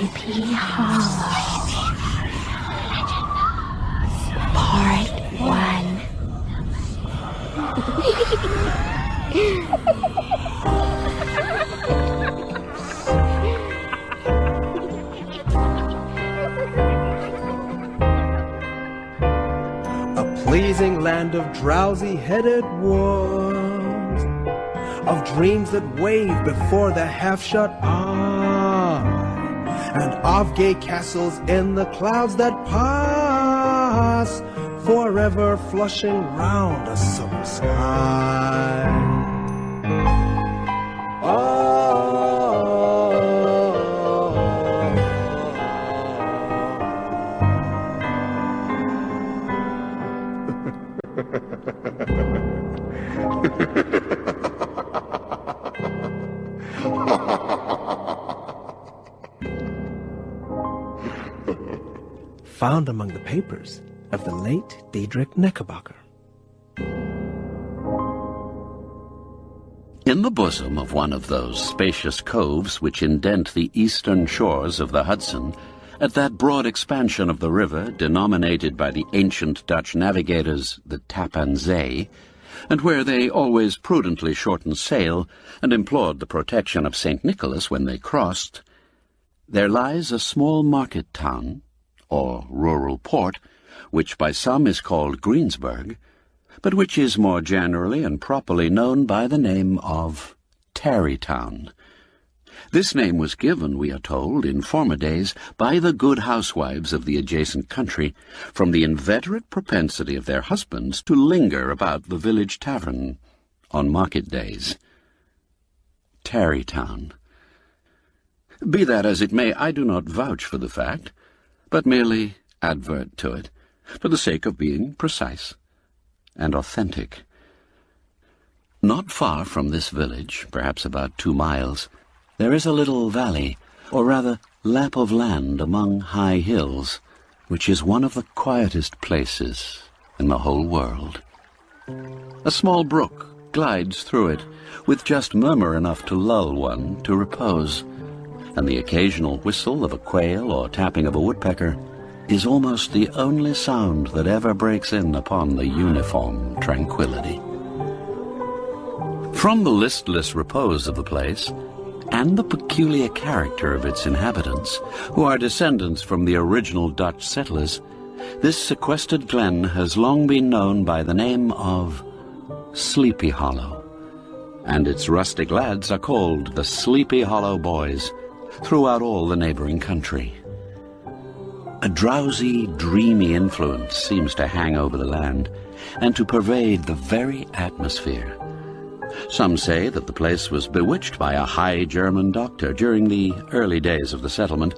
Sleepy Hollow. Part 1. A pleasing land of drowsy-headed worms, of dreams that wave before the half-shut eye, and of gay castles in the clouds that pass, forever flushing round a summer sky. Found among the papers of the late Diedrich Knickerbocker. In the bosom of one of those spacious coves which indent the eastern shores of the Hudson, at that broad expansion of the river denominated by the ancient Dutch navigators the Tappan Zee, and where they always prudently shortened sail and implored the protection of St. Nicholas when they crossed, there lies a small market town, or rural port, which by some is called Greensburg, but which is more generally and properly known by the name of Tarrytown. This name was given, we are told, in former days by the good housewives of the adjacent country, from the inveterate propensity of their husbands to linger about the village tavern on market days. Tarrytown. Be that as it may, I do not vouch for the fact, but merely advert to it, for the sake of being precise and authentic. Not far from this village, perhaps about 2 miles, there is a little valley, or rather lap of land among high hills, which is one of the quietest places in the whole world. A small brook glides through it, with just murmur enough to lull one to repose, and the occasional whistle of a quail or tapping of a woodpecker is almost the only sound that ever breaks in upon the uniform tranquility. From the listless repose of the place, and the peculiar character of its inhabitants, who are descendants from the original Dutch settlers, this sequestered glen has long been known by the name of Sleepy Hollow, and its rustic lads are called the Sleepy Hollow Boys throughout all the neighboring country. A drowsy, dreamy influence seems to hang over the land and to pervade the very atmosphere. Some say that the place was bewitched by a high German doctor during the early days of the settlement.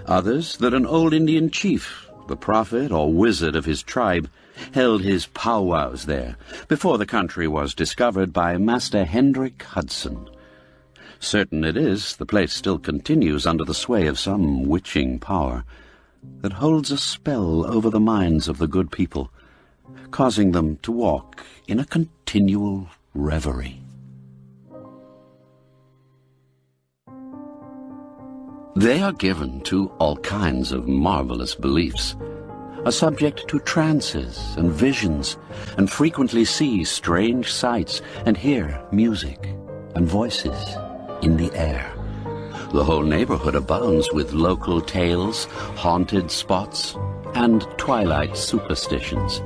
Others that an old Indian chief, the prophet or wizard of his tribe, held his powwows there before the country was discovered by Master Hendrik Hudson. Certain it is, the place still continues under the sway of some witching power that holds a spell over the minds of the good people, causing them to walk in a continual reverie. They are given to all kinds of marvelous beliefs, are subject to trances and visions, and frequently see strange sights and hear music and voices in the air. The whole neighborhood abounds with local tales, haunted spots, and twilight superstitions.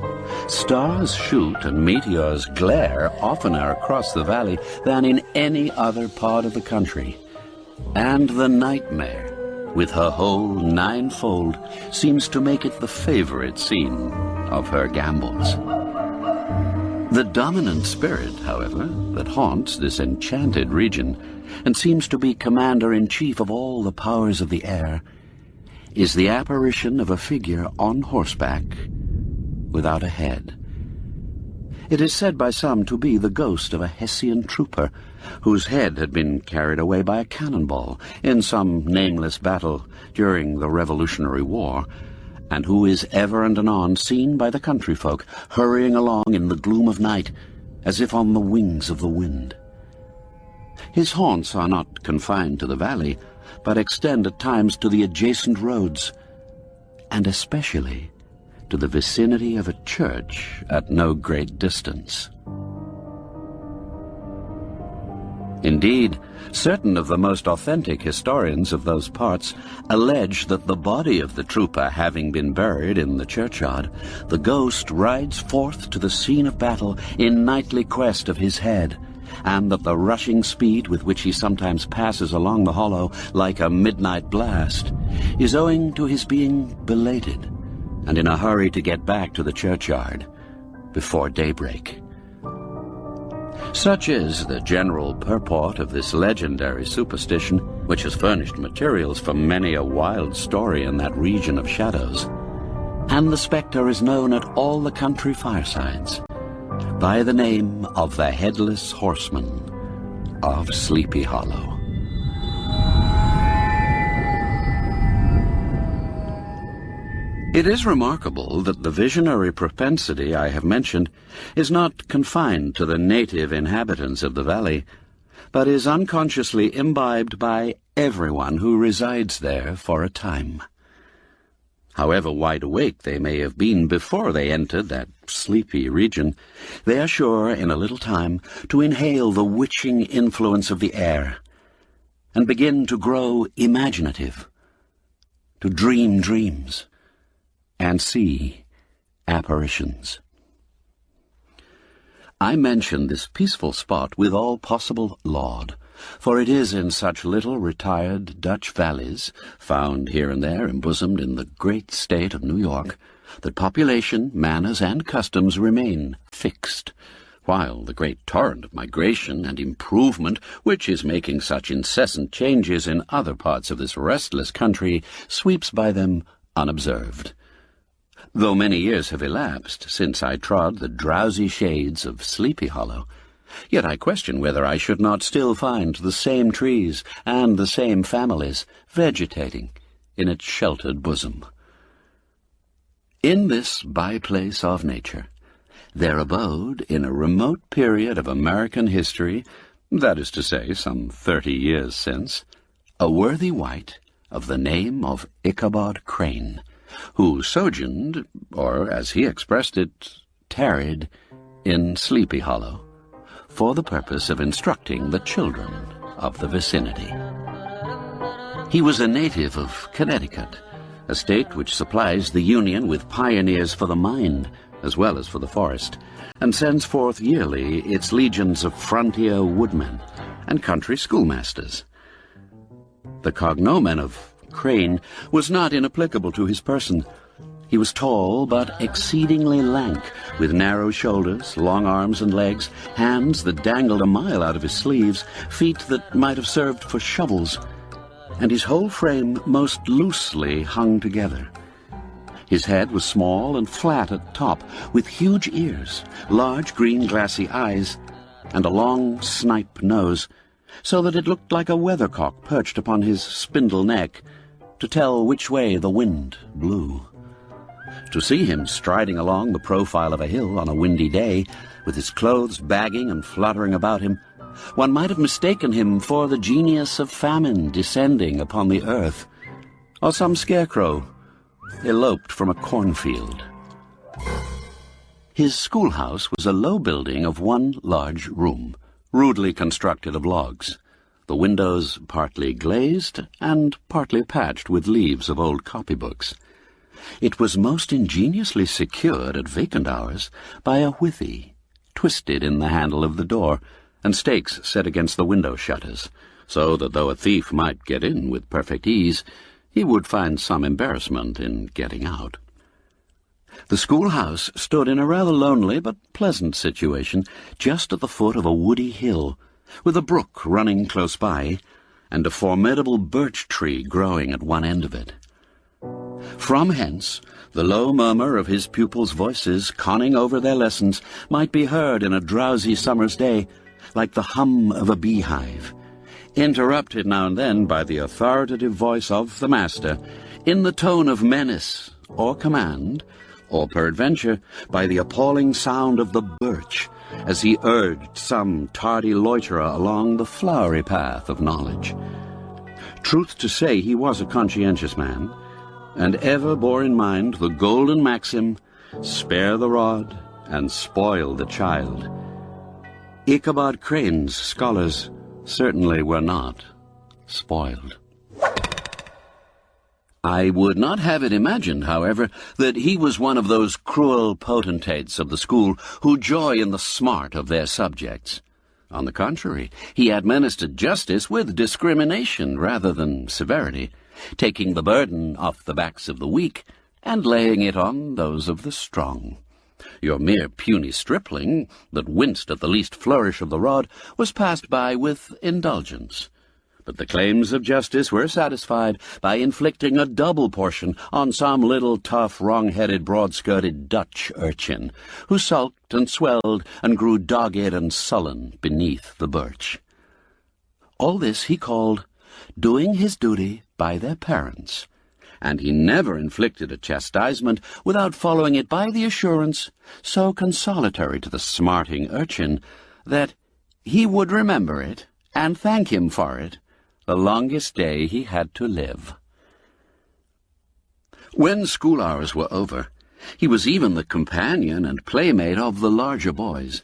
Stars shoot and meteors glare oftener across the valley than in any other part of the country. And the nightmare, with her whole ninefold, seems to make it the favorite scene of her gambols. The dominant spirit, however, that haunts this enchanted region and seems to be commander-in-chief of all the powers of the air, is the apparition of a figure on horseback without a head. It is said by some to be the ghost of a Hessian trooper whose head had been carried away by a cannonball in some nameless battle during the Revolutionary War, and who is ever and anon seen by the country folk hurrying along in the gloom of night as if on the wings of the wind. His haunts are not confined to the valley, but extend at times to the adjacent roads, and especially to the vicinity of a church at no great distance. Indeed, certain of the most authentic historians of those parts allege that the body of the trooper having been buried in the churchyard, the ghost rides forth to the scene of battle in nightly quest of his head, and that the rushing speed with which he sometimes passes along the hollow like a midnight blast is owing to his being belated and in a hurry to get back to the churchyard before daybreak. Such is the general purport of this legendary superstition, which has furnished materials for many a wild story in that region of shadows. And the spectre is known at all the country firesides by the name of the Headless Horseman of Sleepy Hollow. It is remarkable that the visionary propensity I have mentioned is not confined to the native inhabitants of the valley, but is unconsciously imbibed by everyone who resides there for a time. However wide awake they may have been before they entered that sleepy region, they are sure in a little time to inhale the witching influence of the air and begin to grow imaginative, to dream dreams, and see apparitions. I mention this peaceful spot with all possible laud, for it is in such little retired Dutch valleys, found here and there embosomed in the great state of New York, that population, manners, and customs remain fixed, while the great torrent of migration and improvement, which is making such incessant changes in other parts of this restless country, sweeps by them unobserved. Though many years have elapsed since I trod the drowsy shades of Sleepy Hollow, yet I question whether I should not still find the same trees and the same families vegetating in its sheltered bosom. In this by-place of nature, there abode, in a remote period of American history, that is to say, some 30 years since, a worthy wight of the name of Ichabod Crane, who sojourned, or, as he expressed it, tarried, in Sleepy Hollow, for the purpose of instructing the children of the vicinity. He was a native of Connecticut, a state which supplies the Union with pioneers for the mind, as well as for the forest, and sends forth yearly its legions of frontier woodmen and country schoolmasters. The cognomen of Crane was not inapplicable to his person. He was tall but exceedingly lank, with narrow shoulders, long arms and legs, hands that dangled a mile out of his sleeves, feet that might have served for shovels, and his whole frame most loosely hung together. His head was small and flat at top, with huge ears, large green glassy eyes, and a long snipe nose, so that it looked like a weathercock perched upon his spindle neck, to tell which way the wind blew. To see him striding along the profile of a hill on a windy day, with his clothes bagging and fluttering about him, one might have mistaken him for the genius of famine descending upon the earth, or some scarecrow eloped from a cornfield. His schoolhouse was a low building of one large room, rudely constructed of logs, the windows partly glazed and partly patched with leaves of old copybooks. It was most ingeniously secured at vacant hours by a withy twisted in the handle of the door, and stakes set against the window shutters, so that though a thief might get in with perfect ease, he would find some embarrassment in getting out. The schoolhouse stood in a rather lonely but pleasant situation just at the foot of a woody hill, with a brook running close by, and a formidable birch tree growing at one end of it. From hence, the low murmur of his pupils' voices conning over their lessons might be heard in a drowsy summer's day, like the hum of a beehive, interrupted now and then by the authoritative voice of the master, in the tone of menace or command, or peradventure by the appalling sound of the birch, as he urged some tardy loiterer along the flowery path of knowledge. Truth to say, he was a conscientious man, and ever bore in mind the golden maxim, spare the rod and spoil the child. Ichabod Crane's scholars certainly were not spoiled. I would not have it imagined, however, that he was one of those cruel potentates of the school who joy in the smart of their subjects. On the contrary, he administered justice with discrimination rather than severity, taking the burden off the backs of the weak and laying it on those of the strong. Your mere puny stripling, that winced at the least flourish of the rod, was passed by with indulgence. But the claims of justice were satisfied by inflicting a double portion on some little tough, wrong-headed, broad-skirted Dutch urchin, who sulked and swelled and grew dogged and sullen beneath the birch. All this he called doing his duty by their parents, and he never inflicted a chastisement without following it by the assurance, so consolatory to the smarting urchin, that he would remember it and thank him for it the longest day he had to live. When school hours were over, he was even the companion and playmate of the larger boys,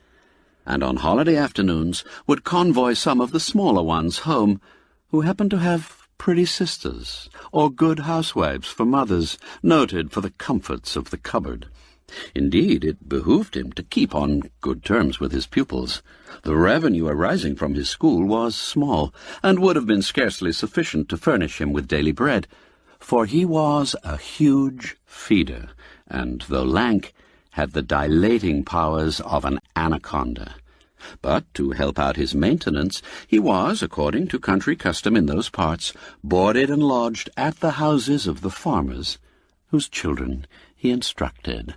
and on holiday afternoons would convoy some of the smaller ones home, who happened to have pretty sisters, or good housewives for mothers, noted for the comforts of the cupboard. Indeed, it behooved him to keep on good terms with his pupils. The revenue arising from his school was small, and would have been scarcely sufficient to furnish him with daily bread, for he was a huge feeder, and though lank, had the dilating powers of an anaconda. But to help out his maintenance, he was, according to country custom in those parts, boarded and lodged at the houses of the farmers, whose children he instructed.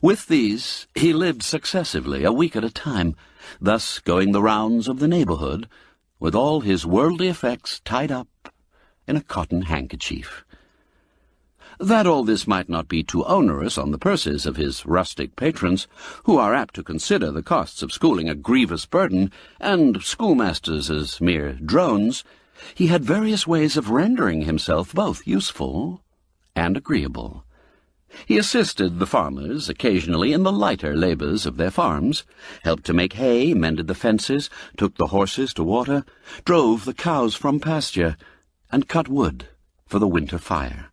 With these he lived successively, a week at a time, thus going the rounds of the neighborhood, with all his worldly effects tied up in a cotton handkerchief. That all this might not be too onerous on the purses of his rustic patrons, who are apt to consider the costs of schooling a grievous burden, and schoolmasters as mere drones, he had various ways of rendering himself both useful and agreeable. He assisted the farmers occasionally in the lighter labors of their farms, helped to make hay, mended the fences, took the horses to water, drove the cows from pasture, and cut wood for the winter fire.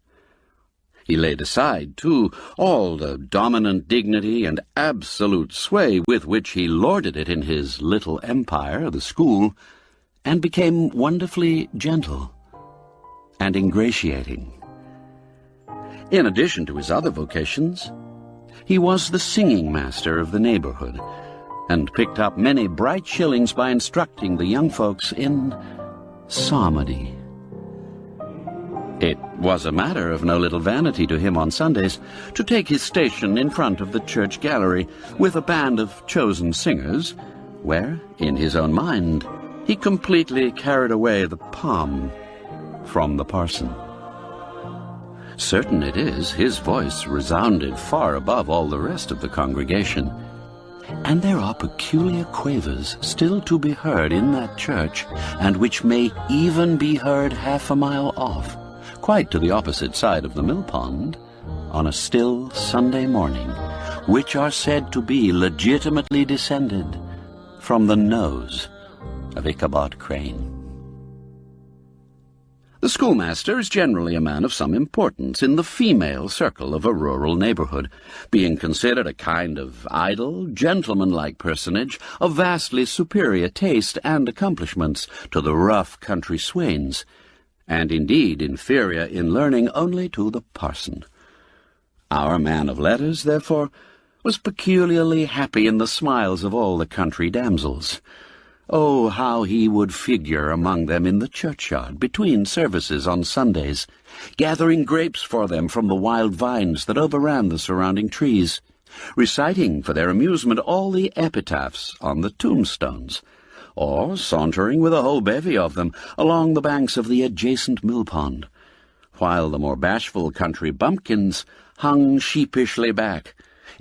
He laid aside, too, all the dominant dignity and absolute sway with which he lorded it in his little empire, the school, and became wonderfully gentle and ingratiating. In addition to his other vocations, he was the singing master of the neighborhood, and picked up many bright shillings by instructing the young folks in psalmody. It was a matter of no little vanity to him on Sundays to take his station in front of the church gallery with a band of chosen singers, where, in his own mind, he completely carried away the palm from the parson. Certain it is, his voice resounded far above all the rest of the congregation, and there are peculiar quavers still to be heard in that church, and which may even be heard half a mile off, quite to the opposite side of the mill pond, on a still Sunday morning, which are said to be legitimately descended from the nose of Ichabod Crane. The schoolmaster is generally a man of some importance in the female circle of a rural neighborhood, being considered a kind of idle, gentlemanlike personage of vastly superior taste and accomplishments to the rough country swains, and indeed inferior in learning only to the parson. Our man of letters, therefore, was peculiarly happy in the smiles of all the country damsels. Oh, how he would figure among them in the churchyard between services on Sundays, gathering grapes for them from the wild vines that overran the surrounding trees, reciting for their amusement all the epitaphs on the tombstones, or sauntering with a whole bevy of them along the banks of the adjacent mill-pond, while the more bashful country bumpkins hung sheepishly back,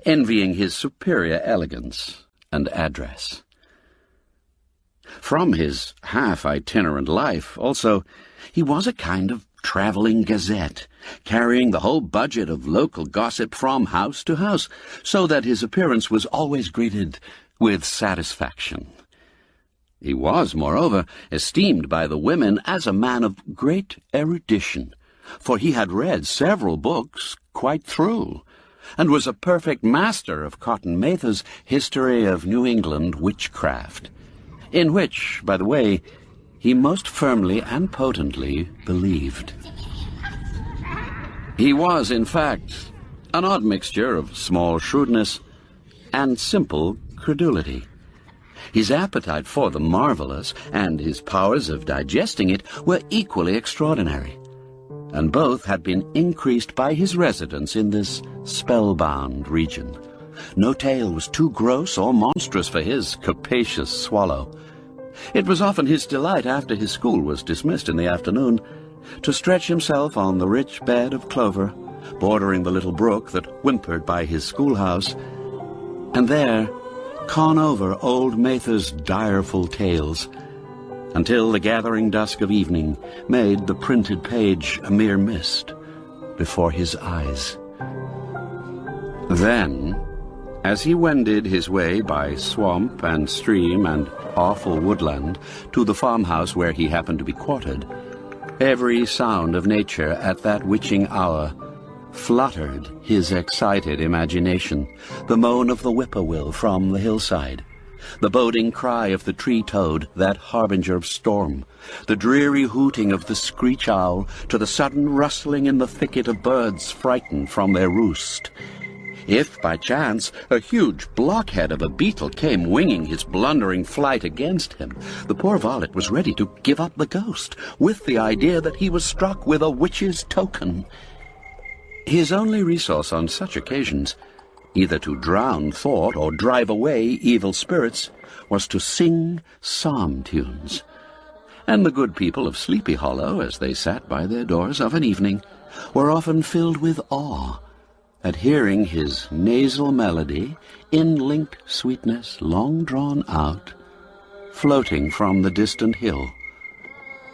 envying his superior elegance and address. From his half-itinerant life, also, he was a kind of traveling gazette, carrying the whole budget of local gossip from house to house, so that his appearance was always greeted with satisfaction. He was, moreover, esteemed by the women as a man of great erudition, for he had read several books quite through, and was a perfect master of Cotton Mather's History of New England Witchcraft, in which, by the way, he most firmly and potently believed. He was, in fact, an odd mixture of small shrewdness and simple credulity. His appetite for the marvelous and his powers of digesting it were equally extraordinary, and both had been increased by his residence in this spellbound region. No tale was too gross or monstrous for his capacious swallow. It was often his delight, after his school was dismissed in the afternoon, to stretch himself on the rich bed of clover, bordering the little brook that whimpered by his schoolhouse, and there con over old Mather's direful tales, until the gathering dusk of evening made the printed page a mere mist before his eyes. Then, as he wended his way by swamp and stream and awful woodland to the farmhouse where he happened to be quartered, every sound of nature at that witching hour fluttered his excited imagination, the moan of the whippoorwill from the hillside, the boding cry of the tree-toad, that harbinger of storm, the dreary hooting of the screech-owl, to the sudden rustling in the thicket of birds frightened from their roost. If, by chance, a huge blockhead of a beetle came winging his blundering flight against him, the poor varlet was ready to give up the ghost, with the idea that he was struck with a witch's token. His only resource on such occasions, either to drown thought or drive away evil spirits, was to sing psalm tunes. And the good people of Sleepy Hollow, as they sat by their doors of an evening, were often filled with awe at hearing his nasal melody, in linked sweetness long drawn out, floating from the distant hill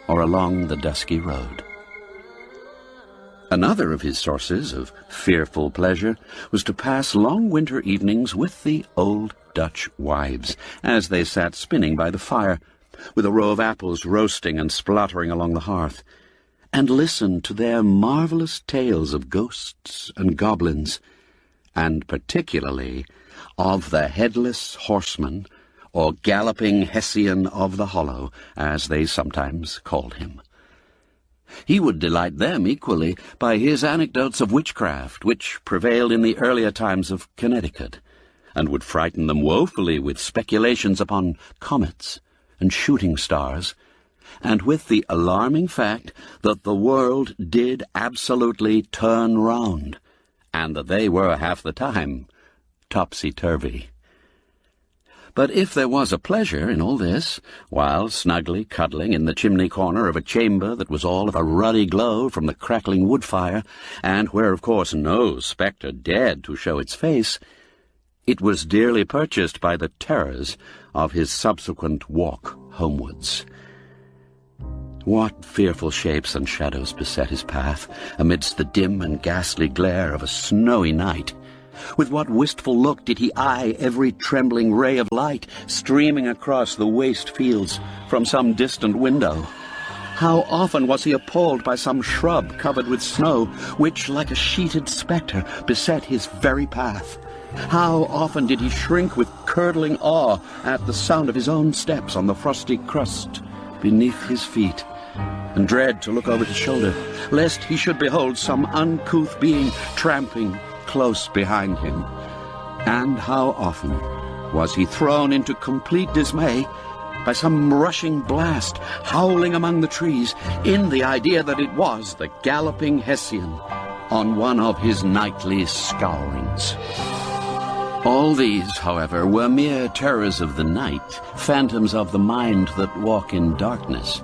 or along the dusky road. Another of his sources of fearful pleasure was to pass long winter evenings with the old Dutch wives, as they sat spinning by the fire, with a row of apples roasting and spluttering along the hearth, and listen to their marvelous tales of ghosts and goblins, and particularly of the Headless Horseman, or Galloping Hessian of the Hollow, as they sometimes called him. He would delight them equally by his anecdotes of witchcraft, which prevailed in the earlier times of Connecticut, and would frighten them woefully with speculations upon comets and shooting stars, and with the alarming fact that the world did absolutely turn round, and that they were half the time topsy-turvy. But if there was a pleasure in all this, while snugly cuddling in the chimney corner of a chamber that was all of a ruddy glow from the crackling wood fire, and where, of course, no spectre dared to show its face, it was dearly purchased by the terrors of his subsequent walk homewards. What fearful shapes and shadows beset his path amidst the dim and ghastly glare of a snowy night! With what wistful look did he eye every trembling ray of light streaming across the waste fields from some distant window! How often was he appalled by some shrub covered with snow, which, like a sheeted spectre, beset his very path! How often did he shrink with curdling awe at the sound of his own steps on the frosty crust beneath his feet, and dread to look over his shoulder, lest he should behold some uncouth being tramping close behind him. And how often was he thrown into complete dismay by some rushing blast howling among the trees, in the idea that it was the Galloping Hessian on one of his nightly scourings. All these, however, were mere terrors of the night, phantoms of the mind that walk in darkness,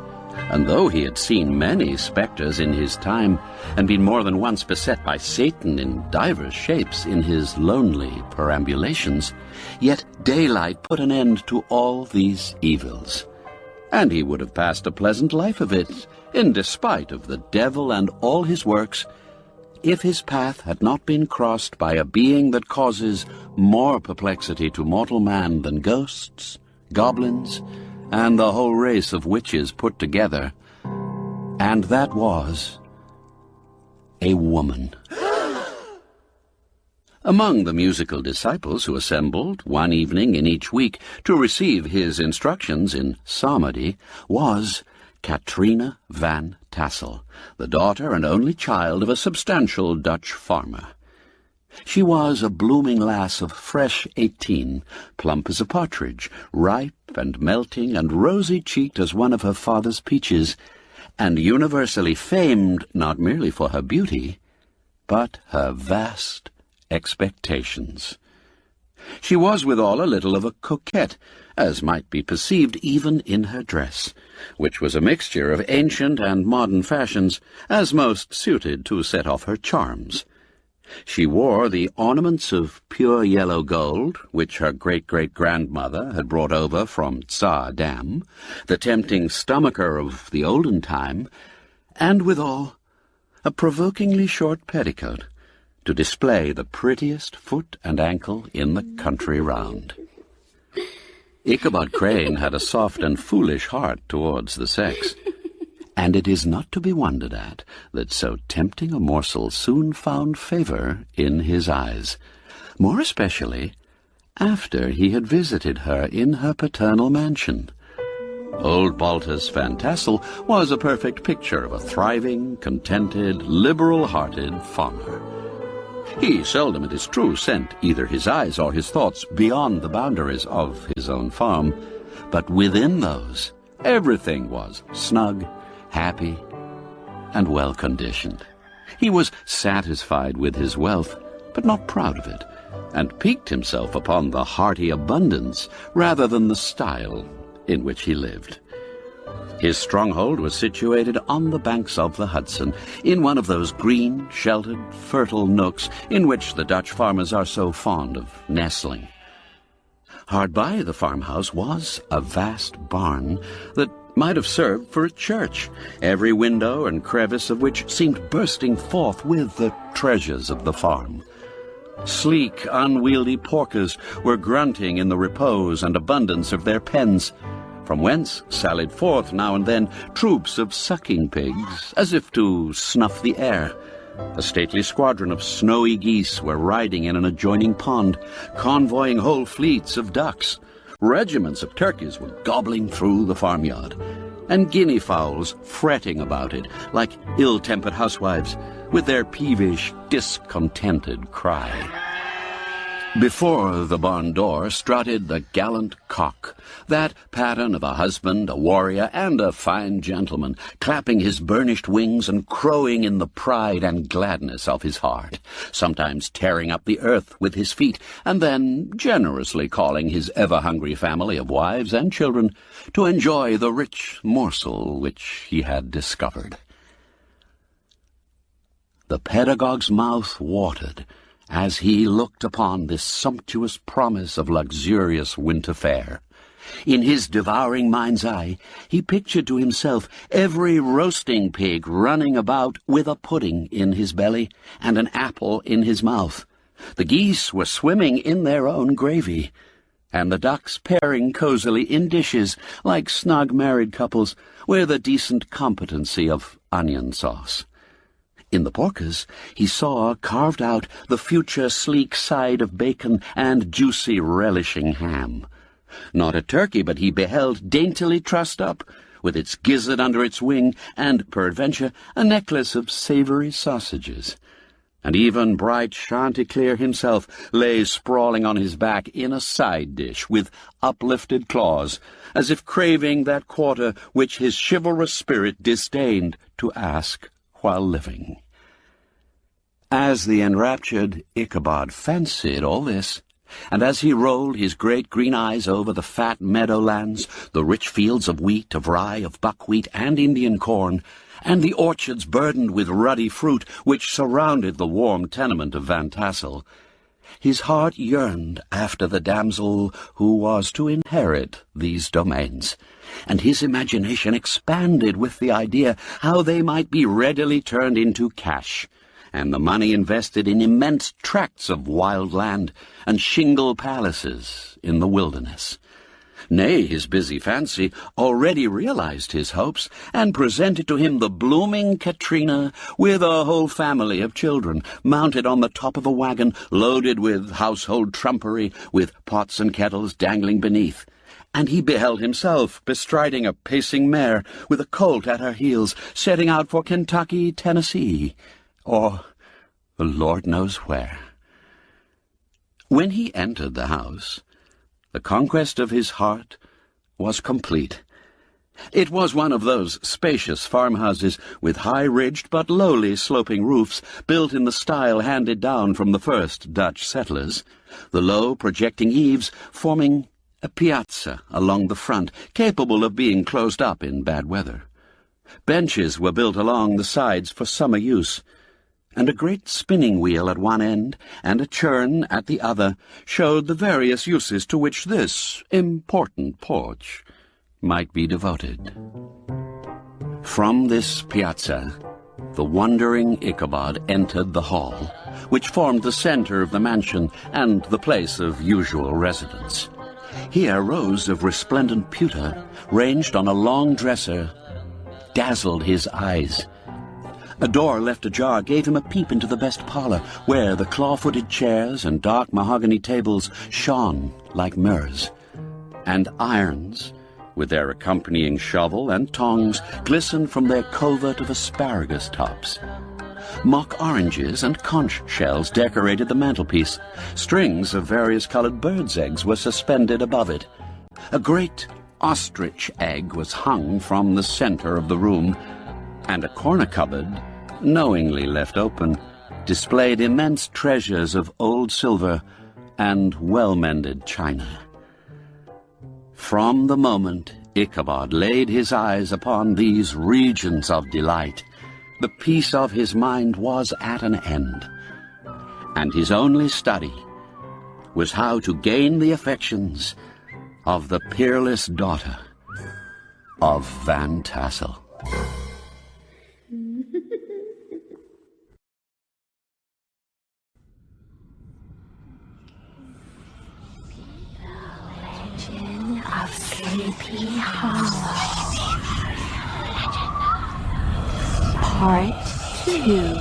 and though he had seen many spectres in his time, and been more than once beset by Satan in divers shapes in his lonely perambulations, yet daylight put an end to all these evils, and he would have passed a pleasant life of it, in despite of the devil and all his works, if his path had not been crossed by a being that causes more perplexity to mortal man than ghosts, goblins, and the whole race of witches put together, and that was a woman. Among the musical disciples who assembled one evening in each week to receive his instructions in psalmody was Katrina Van Tassel, the daughter and only child of a substantial Dutch farmer. She was a blooming lass of fresh 18, plump as a partridge, ripe and melting and rosy-cheeked as one of her father's peaches, and universally famed not merely for her beauty, but her vast expectations. She was withal a little of a coquette, as might be perceived even in her dress, which was a mixture of ancient and modern fashions, as most suited to set off her charms. She wore the ornaments of pure yellow gold, which her great-great-grandmother had brought over from Tsar Dam, the tempting stomacher of the olden time, and withal a provokingly short petticoat, to display the prettiest foot and ankle in the country round. Ichabod Crane had a soft and foolish heart towards the sex, and it is not to be wondered at that so tempting a morsel soon found favour in his eyes, more especially after he had visited her in her paternal mansion. Old Baltus Van Tassel was a perfect picture of a thriving, contented, liberal-hearted farmer. He seldom, it is true, sent either his eyes or his thoughts beyond the boundaries of his own farm, but within those everything was snug, happy, and well-conditioned. He was satisfied with his wealth, but not proud of it, and piqued himself upon the hearty abundance rather than the style in which he lived. His stronghold was situated on the banks of the Hudson, in one of those green, sheltered, fertile nooks in which the Dutch farmers are so fond of nestling. Hard by the farmhouse was a vast barn that might have served for a church, every window and crevice of which seemed bursting forth with the treasures of the farm. Sleek, unwieldy porkers were grunting in the repose and abundance of their pens, from whence sallied forth now and then troops of sucking pigs, as if to snuff the air. A stately squadron of snowy geese were riding in an adjoining pond, convoying whole fleets of ducks. Regiments of turkeys were gobbling through the farmyard, and guinea fowls fretting about it like ill-tempered housewives, with their peevish, discontented cry. Before the barn door strutted the gallant cock, that pattern of a husband, a warrior, and a fine gentleman, clapping his burnished wings and crowing in the pride and gladness of his heart, sometimes tearing up the earth with his feet, and then generously calling his ever-hungry family of wives and children to enjoy the rich morsel which he had discovered. The pedagogue's mouth watered as he looked upon this sumptuous promise of luxurious winter fare. In his devouring mind's eye, he pictured to himself every roasting pig running about with a pudding in his belly and an apple in his mouth. The geese were swimming in their own gravy, and the ducks pairing cosily in dishes like snug married couples with a decent competency of onion sauce. In the porkers he saw carved out the future sleek side of bacon and juicy relishing ham. Not a turkey but he beheld daintily trussed up, with its gizzard under its wing, and, peradventure, a necklace of savoury sausages. And even bright Chanticleer himself lay sprawling on his back in a side dish with uplifted claws, as if craving that quarter which his chivalrous spirit disdained to ask while living. As the enraptured Ichabod fancied all this, and as he rolled his great green eyes over the fat meadowlands, the rich fields of wheat, of rye, of buckwheat, and Indian corn, and the orchards burdened with ruddy fruit which surrounded the warm tenement of Van Tassel, His heart yearned after the damsel who was to inherit these domains, and his imagination expanded with the idea how they might be readily turned into cash, and the money invested in immense tracts of wild land and shingle palaces in the wilderness. Nay, his busy fancy already realized his hopes, and presented to him the blooming Katrina with a whole family of children, mounted on the top of a wagon, loaded with household trumpery, with pots and kettles dangling beneath. And he beheld himself bestriding a pacing mare, with a colt at her heels, setting out for Kentucky, Tennessee, or the Lord knows where. When he entered the house, the conquest of his heart was complete. It was one of those spacious farmhouses with high-ridged but lowly sloping roofs, built in the style handed down from the first Dutch settlers, the low projecting eaves forming a piazza along the front, capable of being closed up in bad weather. Benches were built along the sides for summer use, and a great spinning wheel at one end and a churn at the other showed the various uses to which this important porch might be devoted. From this piazza, the wondering Ichabod entered the hall, which formed the center of the mansion and the place of usual residence. Here rows of resplendent pewter, ranged on a long dresser, dazzled his eyes. A door left ajar gave him a peep into the best parlor, where the claw-footed chairs and dark mahogany tables shone like mirrors, and irons, with their accompanying shovel and tongs, glistened from their covert of asparagus tops. Mock oranges and conch shells decorated the mantelpiece. Strings of various-colored birds' eggs were suspended above it. A great ostrich egg was hung from the center of the room, and a corner cupboard, knowingly left open, displayed immense treasures of old silver and well-mended china. From the moment Ichabod laid his eyes upon these regions of delight, the peace of his mind was at an end, and his only study was how to gain the affections of the peerless daughter of Van Tassel. Of Sleepy Hollow. Part 2.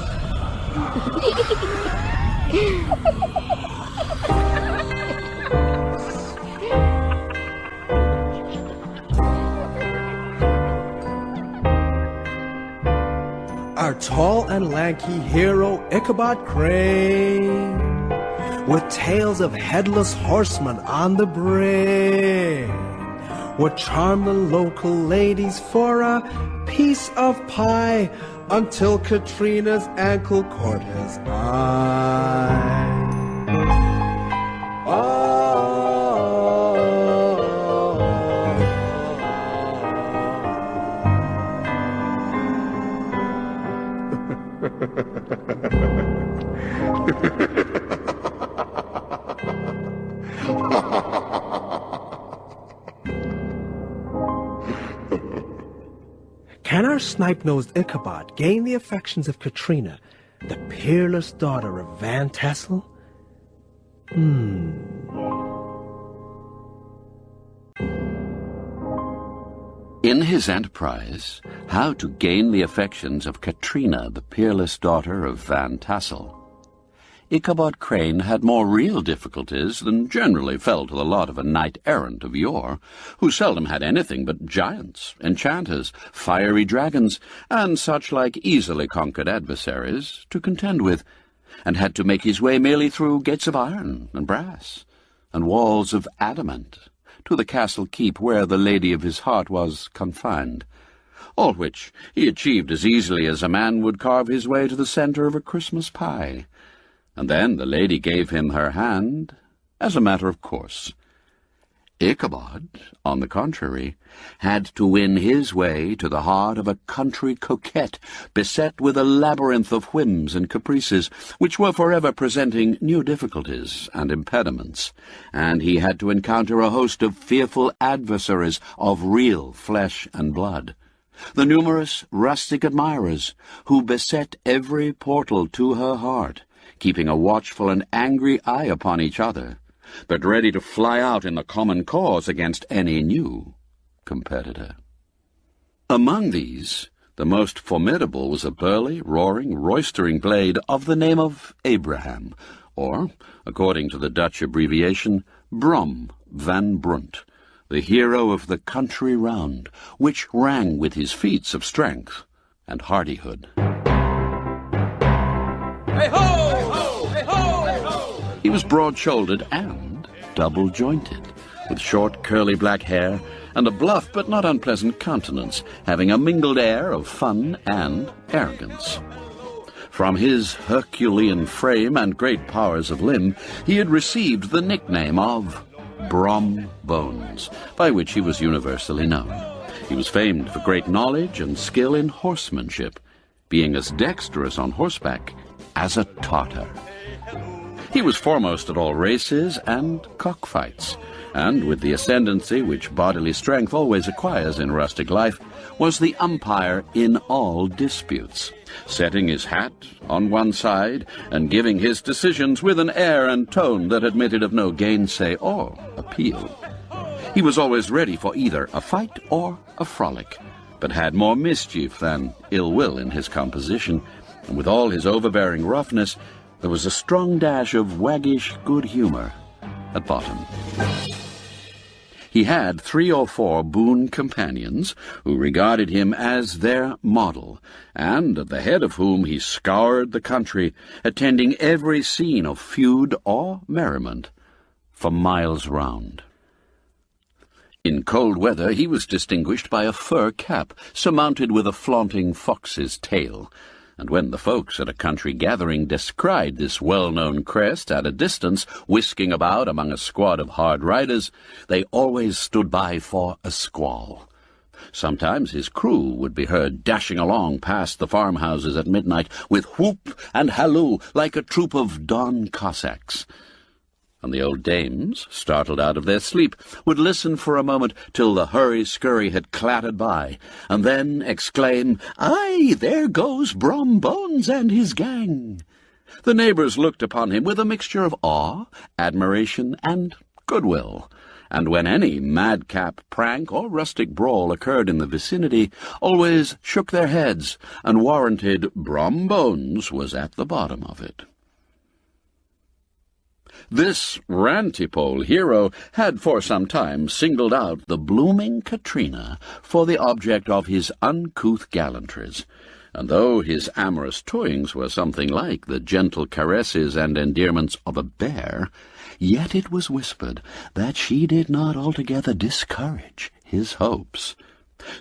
Our tall and lanky hero Ichabod Crane, with tales of Headless Horseman on the brain, would charm the local ladies for a piece of pie until Katrina's ankle caught his eye. Can our snipe-nosed Ichabod gain the affections of Katrina, the peerless daughter of Van Tassel? In his enterprise, how to gain the affections of Katrina, the peerless daughter of Van Tassel, Ichabod Crane had more real difficulties than generally fell to the lot of a knight-errant of yore, who seldom had anything but giants, enchanters, fiery dragons, and such like easily conquered adversaries to contend with, and had to make his way merely through gates of iron and brass, and walls of adamant, to the castle keep where the lady of his heart was confined, all which he achieved as easily as a man would carve his way to the centre of a Christmas pie. And then the lady gave him her hand as a matter of course. Ichabod, on the contrary, had to win his way to the heart of a country coquette beset with a labyrinth of whims and caprices, which were forever presenting new difficulties and impediments, and he had to encounter a host of fearful adversaries of real flesh and blood. The numerous rustic admirers who beset every portal to her heart, keeping a watchful and angry eye upon each other, but ready to fly out in the common cause against any new competitor. Among these, the most formidable was a burly, roaring, roistering blade of the name of Abraham, or, according to the Dutch abbreviation, Brom Van Brunt, the hero of the country round, which rang with his feats of strength and hardihood. Hey-ho! Hey-ho! Hey-ho! He was broad-shouldered and double-jointed, with short curly black hair and a bluff but not unpleasant countenance, having a mingled air of fun and arrogance. From his Herculean frame and great powers of limb, he had received the nickname of Brom Bones, by which he was universally known. He was famed for great knowledge and skill in horsemanship, being as dexterous on horseback as a Tartar. He was foremost at all races and cockfights, and with the ascendancy which bodily strength always acquires in rustic life, was the umpire in all disputes, setting his hat on one side and giving his decisions with an air and tone that admitted of no gainsay or appeal. He was always ready for either a fight or a frolic, but had more mischief than ill will in his composition, and with all his overbearing roughness, there was a strong dash of waggish good humor at bottom. He had 3 or 4 boon companions who regarded him as their model, and at the head of whom he scoured the country, attending every scene of feud or merriment for miles round. In cold weather he was distinguished by a fur cap surmounted with a flaunting fox's tail, and when the folks at a country gathering descried this well-known crest at a distance, whisking about among a squad of hard riders, they always stood by for a squall. Sometimes his crew would be heard dashing along past the farmhouses at midnight with whoop and halloo like a troop of Don Cossacks. And the old dames, startled out of their sleep, would listen for a moment till the hurry-scurry had clattered by, and then exclaim, "Aye, there goes Brom Bones and his gang!" The neighbours looked upon him with a mixture of awe, admiration, and goodwill, and when any madcap prank or rustic brawl occurred in the vicinity, always shook their heads and warranted Brom Bones was at the bottom of it. This rantipole hero had for some time singled out the blooming Katrina for the object of his uncouth gallantries, and though his amorous toyings were something like the gentle caresses and endearments of a bear, yet it was whispered that she did not altogether discourage his hopes.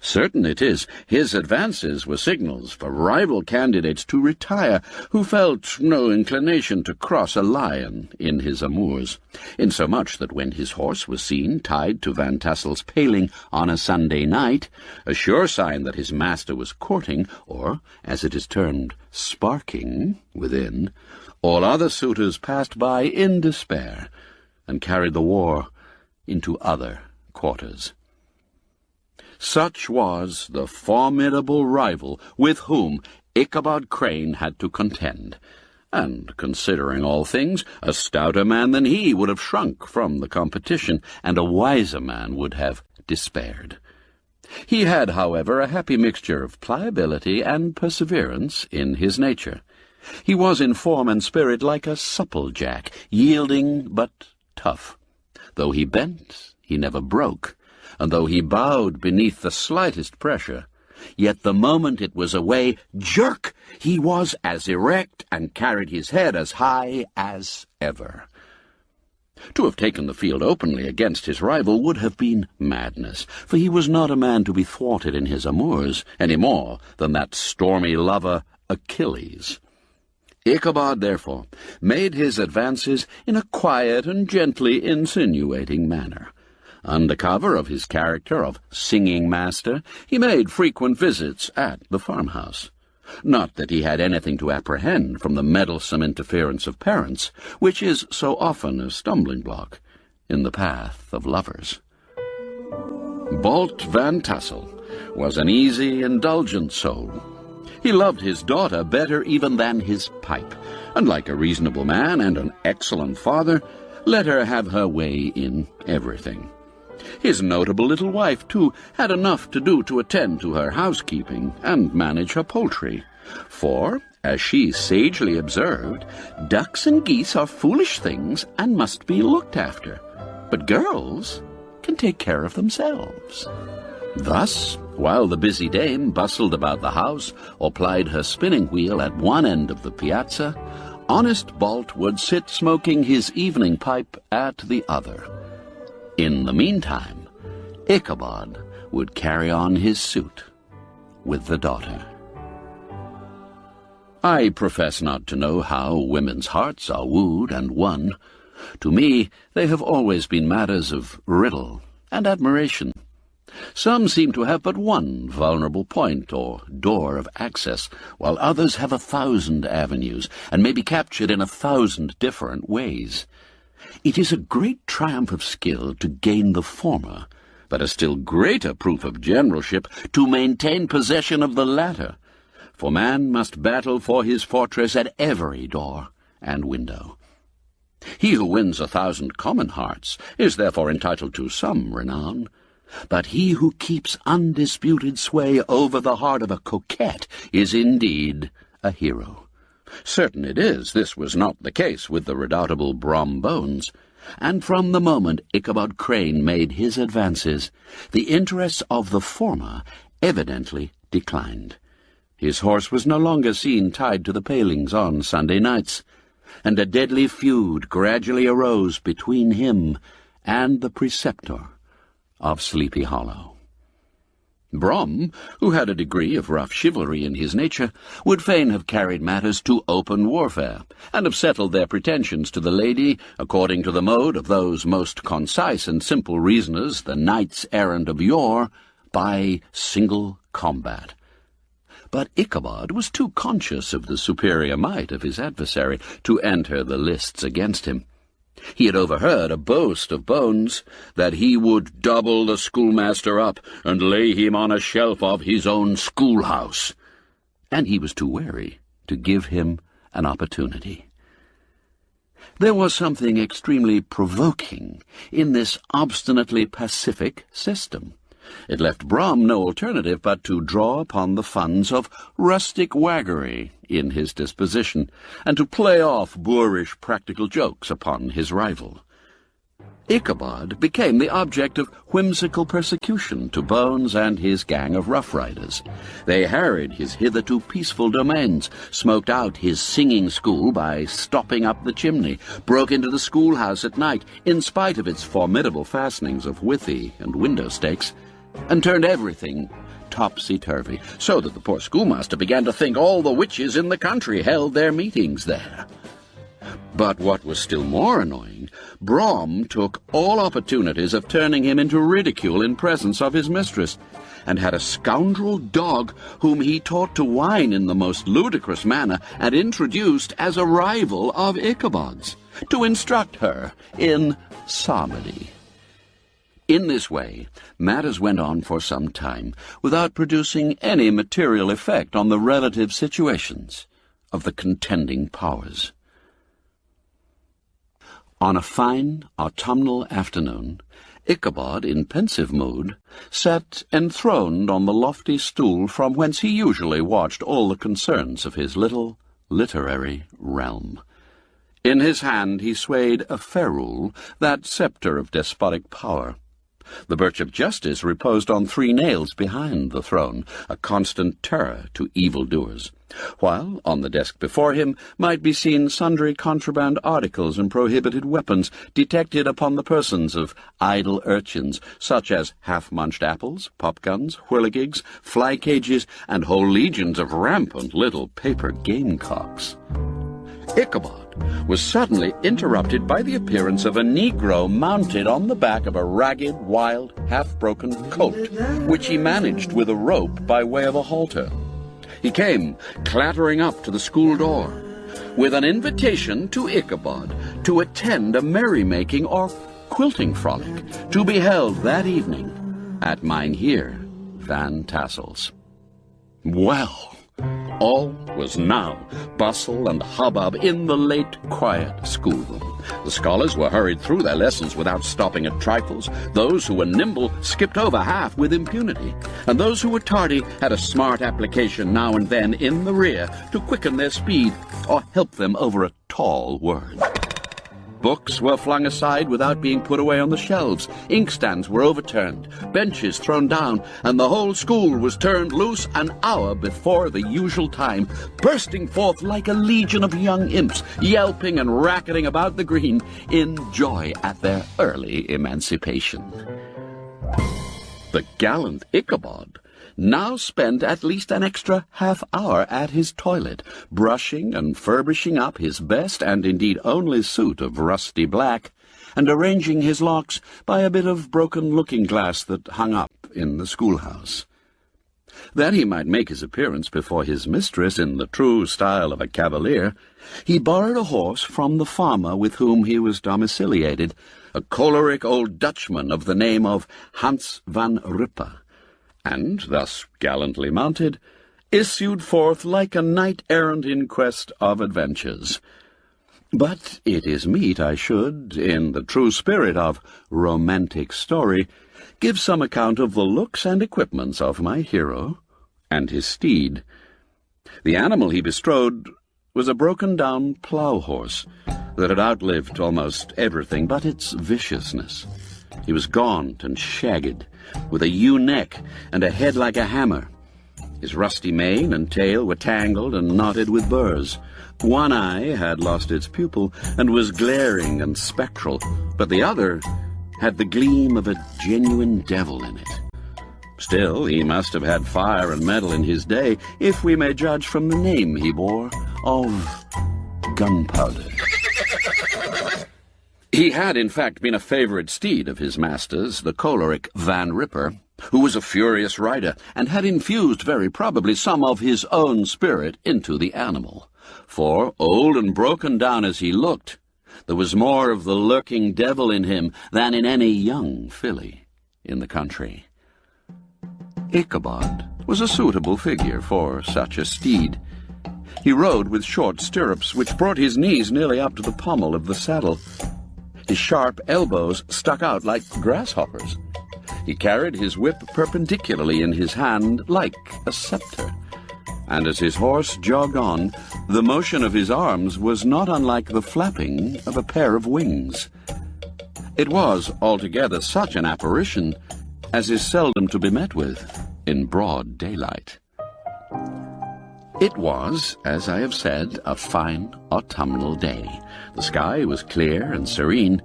Certain it is, his advances were signals for rival candidates to retire, who felt no inclination to cross a lion in his amours, insomuch that when his horse was seen tied to Van Tassel's paling on a Sunday night, a sure sign that his master was courting, or, as it is termed, sparking, within, all other suitors passed by in despair, and carried the war into other quarters. Such was the formidable rival with whom Ichabod Crane had to contend, and, considering all things, a stouter man than he would have shrunk from the competition, and a wiser man would have despaired. He had, however, a happy mixture of pliability and perseverance in his nature. He was in form and spirit like a supple jack, yielding but tough. Though he bent, he never broke, and though he bowed beneath the slightest pressure, yet the moment it was away, jerk, he was as erect and carried his head as high as ever. To have taken the field openly against his rival would have been madness, for he was not a man to be thwarted in his amours, any more than that stormy lover Achilles. Ichabod, therefore, made his advances in a quiet and gently insinuating manner, Under cover of his character of singing master, he made frequent visits at the farmhouse. Not that he had anything to apprehend from the meddlesome interference of parents, which is so often a stumbling block in the path of lovers. Bolt Van Tassel was an easy, indulgent soul. He loved his daughter better even than his pipe, and like a reasonable man and an excellent father, let her have her way in everything. His notable little wife, too, had enough to do to attend to her housekeeping and manage her poultry. For, as she sagely observed, ducks and geese are foolish things and must be looked after, but girls can take care of themselves. Thus, while the busy dame bustled about the house or plied her spinning wheel at one end of the piazza, honest Bolt would sit smoking his evening pipe at the other. In the meantime, Ichabod would carry on his suit with the daughter. I profess not to know how women's hearts are wooed and won. To me, they have always been matters of riddle and admiration. Some seem to have but one vulnerable point or door of access, while others have 1,000 avenues, and may be captured in 1,000 different ways. It is a great triumph of skill to gain the former, but a still greater proof of generalship to maintain possession of the latter, for man must battle for his fortress at every door and window. He who wins 1,000 common hearts is therefore entitled to some renown, but he who keeps undisputed sway over the heart of a coquette is indeed a hero. Certain it is this was not the case with the redoubtable Brom Bones, and from the moment Ichabod Crane made his advances, the interests of the former evidently declined. His horse was no longer seen tied to the palings on Sunday nights, and a deadly feud gradually arose between him and the preceptor of Sleepy Hollow. Brom, who had a degree of rough chivalry in his nature, would fain have carried matters to open warfare, and have settled their pretensions to the lady according to the mode of those most concise and simple reasoners, the knights-errant of yore, by single combat. But Ichabod was too conscious of the superior might of his adversary to enter the lists against him. He had overheard a boast of Bones that he would double the schoolmaster up and lay him on a shelf of his own schoolhouse, and he was too wary to give him an opportunity. There was something extremely provoking in this obstinately pacific system. It left Brom no alternative but to draw upon the funds of rustic waggery in his disposition, and to play off boorish practical jokes upon his rival. Ichabod became the object of whimsical persecution to Bones and his gang of rough riders. They harried his hitherto peaceful domains, smoked out his singing school by stopping up the chimney, broke into the schoolhouse at night, in spite of its formidable fastenings of withy and window stakes, and turned everything topsy-turvy, so that the poor schoolmaster began to think all the witches in the country held their meetings there. But what was still more annoying, Brom took all opportunities of turning him into ridicule in presence of his mistress, and had a scoundrel dog whom he taught to whine in the most ludicrous manner, and introduced as a rival of Ichabod's, to instruct her in psalmody. In this way, matters went on for some time, without producing any material effect on the relative situations of the contending powers. On a fine autumnal afternoon, Ichabod, in pensive mood, sat enthroned on the lofty stool from whence he usually watched all the concerns of his little literary realm. In his hand he swayed a ferule, that sceptre of despotic power. The birch of justice reposed on 3 nails behind the throne, a constant terror to evildoers, while on the desk before him might be seen sundry contraband articles and prohibited weapons detected upon the persons of idle urchins, such as half-munched apples, pop-guns, whirligigs, fly-cages, and whole legions of rampant little paper gamecocks. Ichabod was suddenly interrupted by the appearance of a Negro mounted on the back of a ragged, wild, half-broken colt, which he managed with a rope by way of a halter. He came clattering up to the school door with an invitation to Ichabod to attend a merrymaking or quilting frolic to be held that evening at Mynheer Van Tassel's. Well, all was now bustle and hubbub in the late, quiet schoolroom. The scholars were hurried through their lessons without stopping at trifles. Those who were nimble skipped over half with impunity, and those who were tardy had a smart application now and then in the rear to quicken their speed or help them over a tall word. Books were flung aside without being put away on the shelves. Inkstands were overturned, benches thrown down, and the whole school was turned loose an hour before the usual time, bursting forth like a legion of young imps, yelping and racketing about the green in joy at their early emancipation. The gallant Ichabod now spent at least an extra half-hour at his toilet, brushing and furbishing up his best and indeed only suit of rusty black, and arranging his locks by a bit of broken looking-glass that hung up in the schoolhouse. That he might make his appearance before his mistress in the true style of a cavalier, he borrowed a horse from the farmer with whom he was domiciliated, a choleric old Dutchman of the name of Hans van Ripper, and, thus gallantly mounted, issued forth like a knight-errant in quest of adventures. But it is meet I should, in the true spirit of romantic story, give some account of the looks and equipments of my hero and his steed. The animal he bestrode was a broken-down plough-horse that had outlived almost everything but its viciousness. He was gaunt and shagged, with a ewe neck and a head like a hammer. His rusty mane and tail were tangled and knotted with burrs. One eye had lost its pupil and was glaring and spectral, but the other had the gleam of a genuine devil in it. Still, he must have had fire and metal in his day, if we may judge from the name he bore of Gunpowder. He had, in fact, been a favourite steed of his master's, the choleric Van Ripper, who was a furious rider, and had infused, very probably, some of his own spirit into the animal. For, old and broken down as he looked, there was more of the lurking devil in him than in any young filly in the country. Ichabod was a suitable figure for such a steed. He rode with short stirrups, which brought his knees nearly up to the pommel of the saddle. His sharp elbows stuck out like grasshoppers. He carried his whip perpendicularly in his hand like a scepter, and as his horse jogged on, the motion of his arms was not unlike the flapping of a pair of wings. It was altogether such an apparition as is seldom to be met with in broad daylight. It was, as I have said, a fine autumnal day. The sky was clear and serene,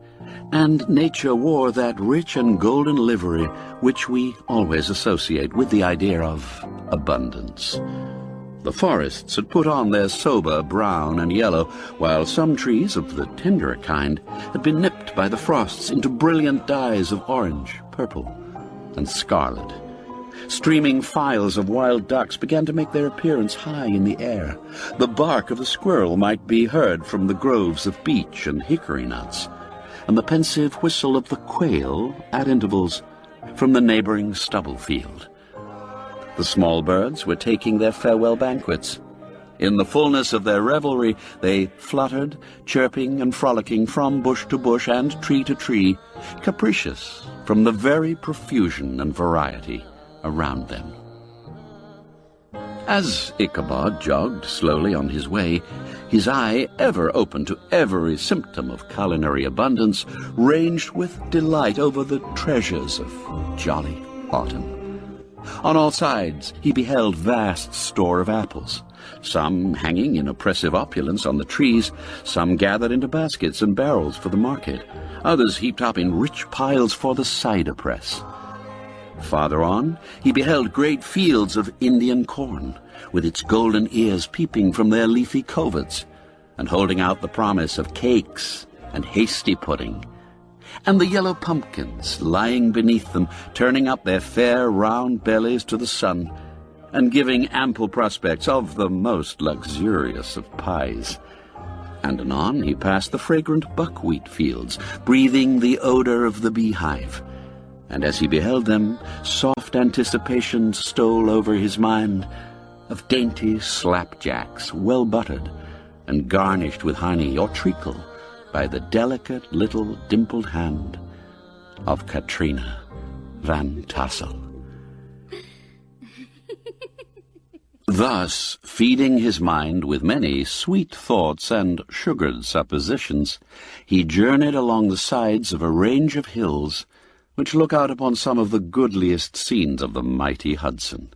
and nature wore that rich and golden livery which we always associate with the idea of abundance. The forests had put on their sober brown and yellow, while some trees of the tenderer kind had been nipped by the frosts into brilliant dyes of orange, purple, and scarlet. Streaming files of wild ducks began to make their appearance high in the air. The bark of the squirrel might be heard from the groves of beech and hickory nuts, and the pensive whistle of the quail, at intervals, from the neighboring stubble field. The small birds were taking their farewell banquets. In the fullness of their revelry, they fluttered, chirping and frolicking from bush to bush and tree to tree, capricious from the very profusion and variety around them. As Ichabod jogged slowly on his way, his eye, ever open to every symptom of culinary abundance, ranged with delight over the treasures of jolly autumn. On all sides he beheld vast store of apples, some hanging in oppressive opulence on the trees, some gathered into baskets and barrels for the market, others heaped up in rich piles for the cider press. Farther on, he beheld great fields of Indian corn, with its golden ears peeping from their leafy coverts, and holding out the promise of cakes and hasty pudding, and the yellow pumpkins lying beneath them, turning up their fair round bellies to the sun, and giving ample prospects of the most luxurious of pies. And anon he passed the fragrant buckwheat fields, breathing the odor of the beehive, and as he beheld them, soft anticipations stole over his mind of dainty slapjacks, well buttered, and garnished with honey or treacle by the delicate little dimpled hand of Katrina Van Tassel. Thus, feeding his mind with many sweet thoughts and sugared suppositions, he journeyed along the sides of a range of hills which look out upon some of the goodliest scenes of the mighty Hudson.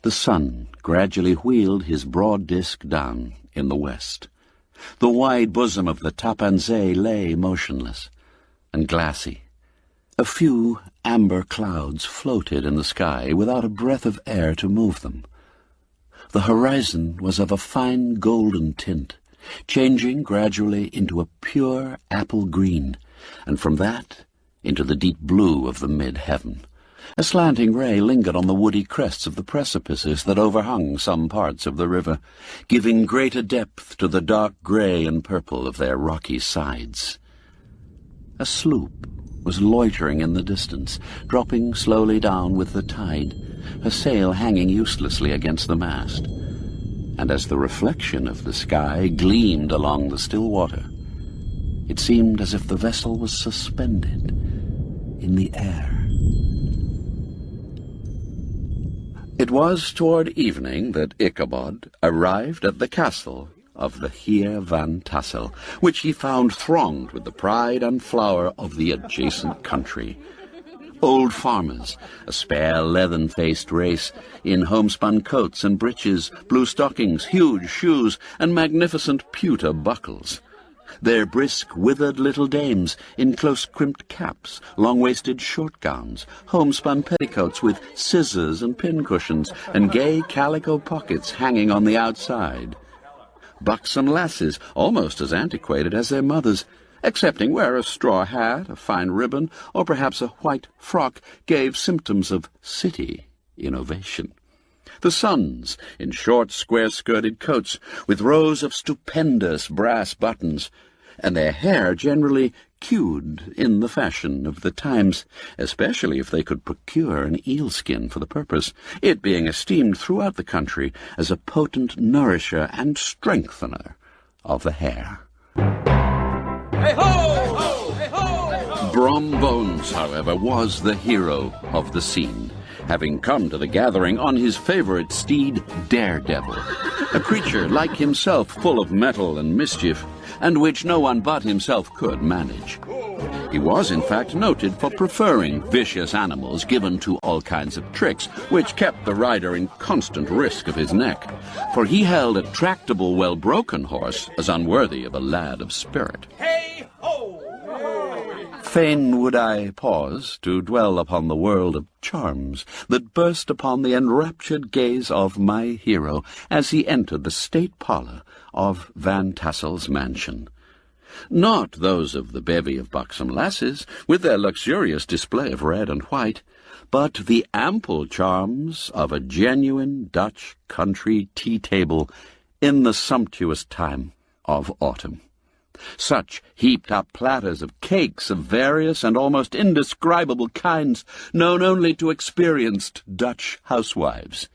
The sun gradually wheeled his broad disk down in the west. The wide bosom of the Tapansee lay motionless and glassy. A few amber clouds floated in the sky without a breath of air to move them. The horizon was of a fine golden tint, changing gradually into a pure apple green, and from that into the deep blue of the mid-heaven. A slanting ray lingered on the woody crests of the precipices that overhung some parts of the river, giving greater depth to the dark grey and purple of their rocky sides. A sloop was loitering in the distance, dropping slowly down with the tide, her sail hanging uselessly against the mast. And as the reflection of the sky gleamed along the still water, it seemed as if the vessel was suspended in the air. It was toward evening that Ichabod arrived at the castle of the Heer Van Tassel, which he found thronged with the pride and flower of the adjacent country. Old farmers, a spare, leathern-faced race, in homespun coats and breeches, blue stockings, huge shoes, and magnificent pewter buckles. Their brisk, withered little dames, in close-crimped caps, long-waisted short gowns, homespun petticoats with scissors and pincushions, and gay calico pockets hanging on the outside. Buxom lasses, almost as antiquated as their mothers, excepting where a straw hat, a fine ribbon, or perhaps a white frock gave symptoms of city innovation. The sons, in short, square-skirted coats, with rows of stupendous brass buttons, and their hair generally queued in the fashion of the times, especially if they could procure an eel-skin for the purpose, it being esteemed throughout the country as a potent nourisher and strengthener of the hair. Hey-ho! Hey-ho! Brom Bones, however, was the hero of the scene, having come to the gathering on his favorite steed, Daredevil, a creature like himself full of mettle and mischief, and which no one but himself could manage. He was, in fact, noted for preferring vicious animals given to all kinds of tricks, which kept the rider in constant risk of his neck, for he held a tractable, well-broken horse as unworthy of a lad of spirit. Hey-ho! Fain would I pause to dwell upon the world of charms that burst upon the enraptured gaze of my hero as he entered the state parlour of Van Tassel's mansion. Not those of the bevy of buxom lasses, with their luxurious display of red and white, but the ample charms of a genuine Dutch country tea-table in the sumptuous time of autumn. Such heaped-up platters of cakes of various and almost indescribable kinds, known only to experienced Dutch housewives.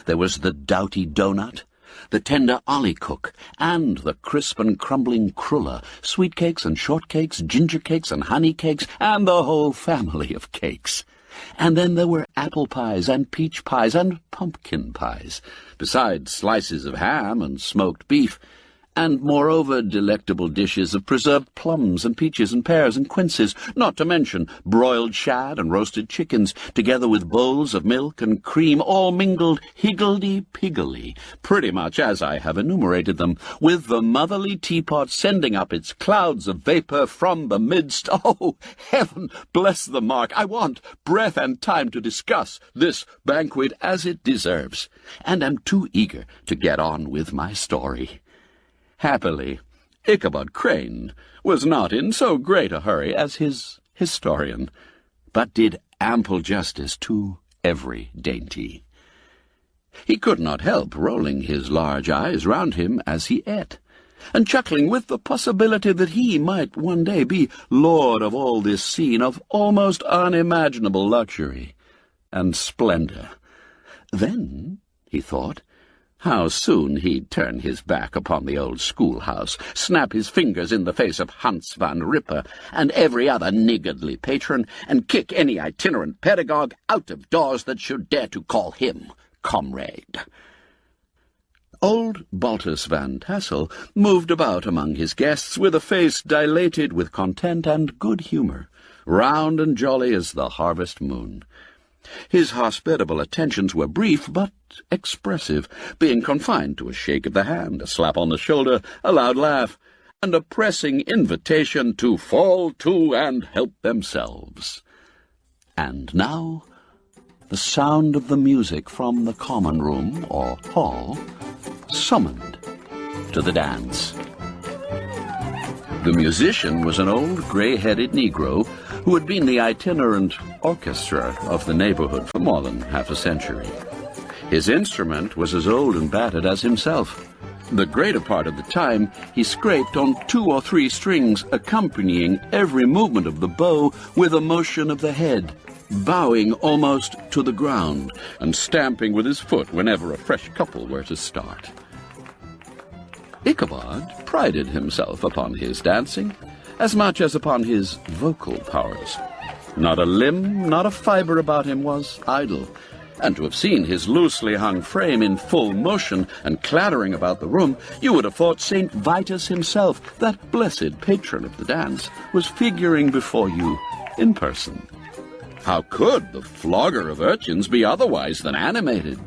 There was the doughty doughnut, the tender olykoek, and the crisp and crumbling cruller, sweet cakes and short cakes, ginger cakes and honey cakes, and the whole family of cakes. And then there were apple pies and peach pies and pumpkin pies, besides slices of ham and smoked beef, and moreover delectable dishes of preserved plums and peaches and pears and quinces, not to mention broiled shad and roasted chickens, together with bowls of milk and cream, all mingled higgledy-piggledy, pretty much as I have enumerated them, with the motherly teapot sending up its clouds of vapour from the midst. Oh, heaven bless the mark! I want breath and time to discuss this banquet as it deserves, and am too eager to get on with my story. Happily, Ichabod Crane was not in so great a hurry as his historian, but did ample justice to every dainty. He could not help rolling his large eyes round him as he ate, and chuckling with the possibility that he might one day be lord of all this scene of almost unimaginable luxury and splendor. Then, he thought, how soon he'd turn his back upon the old schoolhouse, snap his fingers in the face of Hans van Ripper and every other niggardly patron, and kick any itinerant pedagogue out of doors that should dare to call him comrade. Old Baltus Van Tassel moved about among his guests with a face dilated with content and good humour, round and jolly as the harvest moon. His hospitable attentions were brief but expressive, being confined to a shake of the hand, a slap on the shoulder, a loud laugh, and a pressing invitation to fall to and help themselves. And now the sound of the music from the common room, or hall, summoned to the dance. The musician was an old grey-headed Negro who had been the itinerant orchestra of the neighborhood for more than half a century. His instrument was as old and battered as himself. The greater part of the time he scraped on 2 or 3 strings, accompanying every movement of the bow with a motion of the head, bowing almost to the ground, and stamping with his foot whenever a fresh couple were to start. Ichabod prided himself upon his dancing as much as upon his vocal powers. Not a limb, not a fibre about him was idle, and to have seen his loosely hung frame in full motion and clattering about the room, you would have thought St. Vitus himself, that blessed patron of the dance, was figuring before you in person. How could the flogger of urchins be otherwise than animated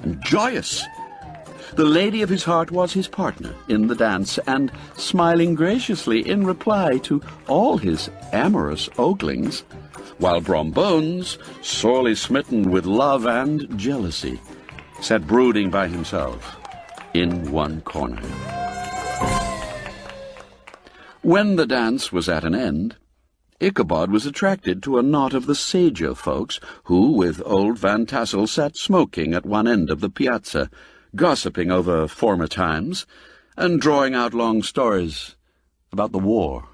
and joyous? The lady of his heart was his partner in the dance, and smiling graciously in reply to all his amorous oglings, while Brom Bones, sorely smitten with love and jealousy, sat brooding by himself in one corner. When the dance was at an end, Ichabod was attracted to a knot of the sager folks who, with old Van Tassel, sat smoking at one end of the piazza, gossiping over former times, and drawing out long stories about the war.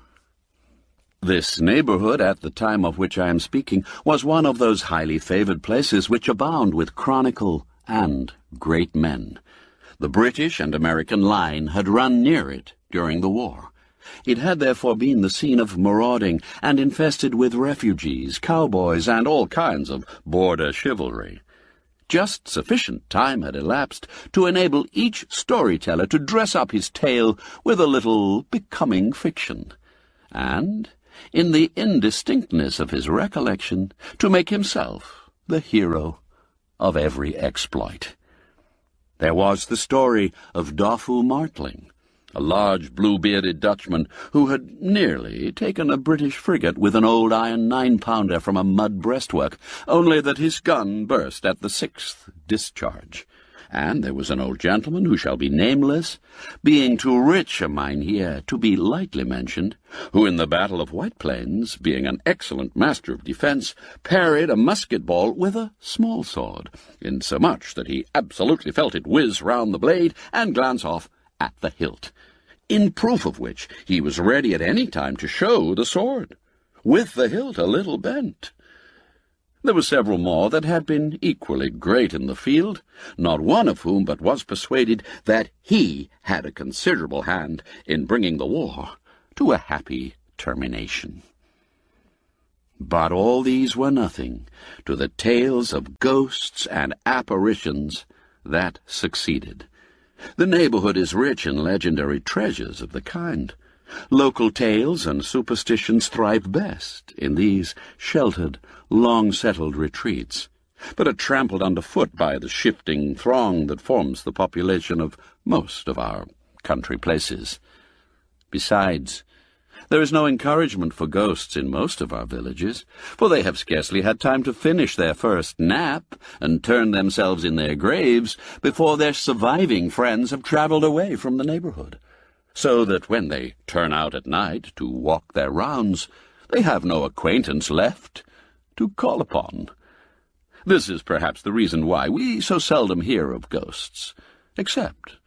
This neighborhood, at the time of which I am speaking, was one of those highly favored places which abound with chronicle and great men. The British and American line had run near it during the war. It had therefore been the scene of marauding and infested with refugees, cowboys, and all kinds of border chivalry. Just sufficient time had elapsed to enable each storyteller to dress up his tale with a little becoming fiction, and, in the indistinctness of his recollection, to make himself the hero of every exploit. There was the story of Doffu Martling, a large blue-bearded Dutchman who had nearly taken a British frigate with an old iron 9-pounder from a mud breastwork, only that his gun burst at the 6th discharge. And there was an old gentleman who shall be nameless, being too rich a mynheer to be lightly mentioned, who in the Battle of White Plains, being an excellent master of defence, parried a musket ball with a small sword, insomuch that he absolutely felt it whiz round the blade and glance off at the hilt, in proof of which he was ready at any time to show the sword, with the hilt a little bent. There were several more that had been equally great in the field, not one of whom but was persuaded that he had a considerable hand in bringing the war to a happy termination. But all these were nothing to the tales of ghosts and apparitions that succeeded. The neighborhood is rich in legendary treasures of the kind. Local tales and superstitions thrive best in these sheltered, long-settled retreats, but are trampled underfoot by the shifting throng that forms the population of most of our country places. Besides, there is no encouragement for ghosts in most of our villages, for they have scarcely had time to finish their first nap and turn themselves in their graves before their surviving friends have travelled away from the neighbourhood. so that when they turn out at night to walk their rounds, they have no acquaintance left to call upon. This is perhaps the reason why we so seldom hear of ghosts, except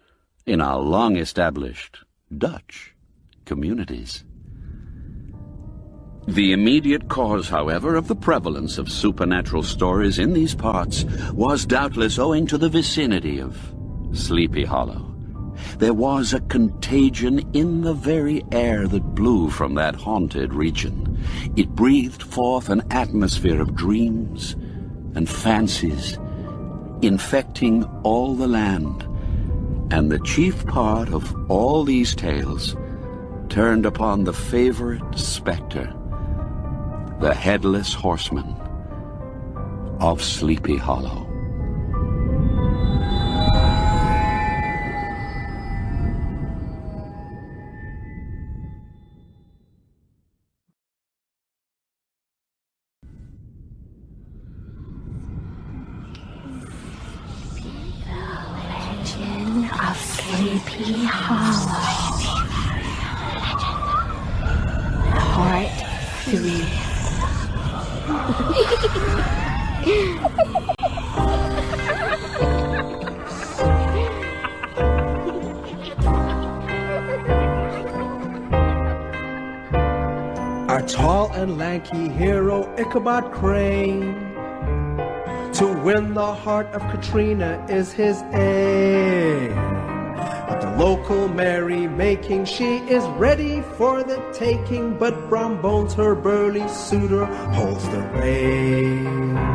in our long-established Dutch communities. The immediate cause, however, of the prevalence of supernatural stories in these parts was doubtless owing to the vicinity of Sleepy Hollow. There was a contagion in the very air that blew from that haunted region. It breathed forth an atmosphere of dreams and fancies, infecting all the land, and the chief part of all these tales turned upon the favorite spectre, the Headless Horseman of Sleepy Hollow. Of Sleepy Hollow. Part 3. Our tall and lanky hero Ichabod Crane, to win the heart of Katrina is his aim. At the local merrymaking, she is ready for the taking, but Brom Bones, her burly suitor, holds the reins.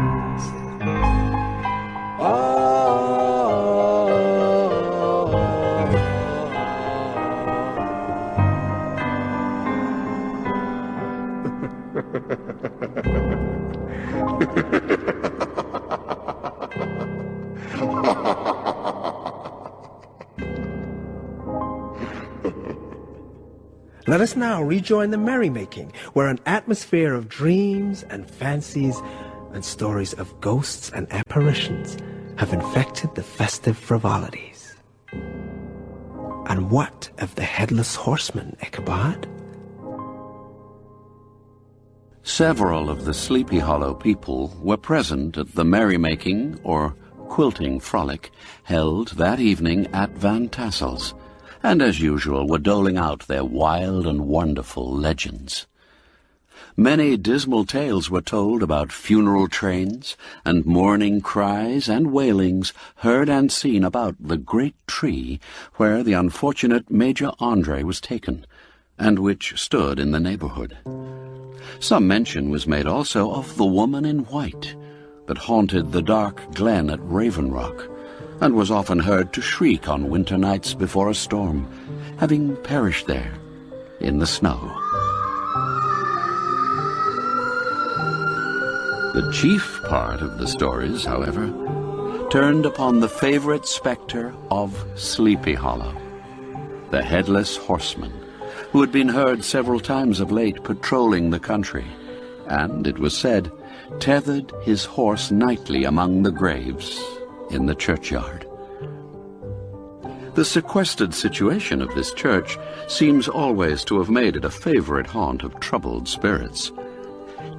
Let us now rejoin the merrymaking, where an atmosphere of dreams and fancies and stories of ghosts and apparitions have infected the festive frivolities. And what of the Headless Horseman, Ichabod? Several of the Sleepy Hollow people were present at the merrymaking or quilting frolic held that evening at Van Tassel's, and as usual were doling out their wild and wonderful legends. Many dismal tales were told about funeral trains and mourning cries and wailings heard and seen about the great tree where the unfortunate Major Andre was taken, and which stood in the neighborhood. Some mention was made also of the woman in white that haunted the dark glen at Raven Rock, and was often heard to shriek on winter nights before a storm, having perished there in the snow. The chief part of the stories, however, turned upon the favorite spectre of Sleepy Hollow, the Headless Horseman, who had been heard several times of late patrolling the country, and, it was said, tethered his horse nightly among the graves in the churchyard. The sequestered situation of this church seems always to have made it a favorite haunt of troubled spirits.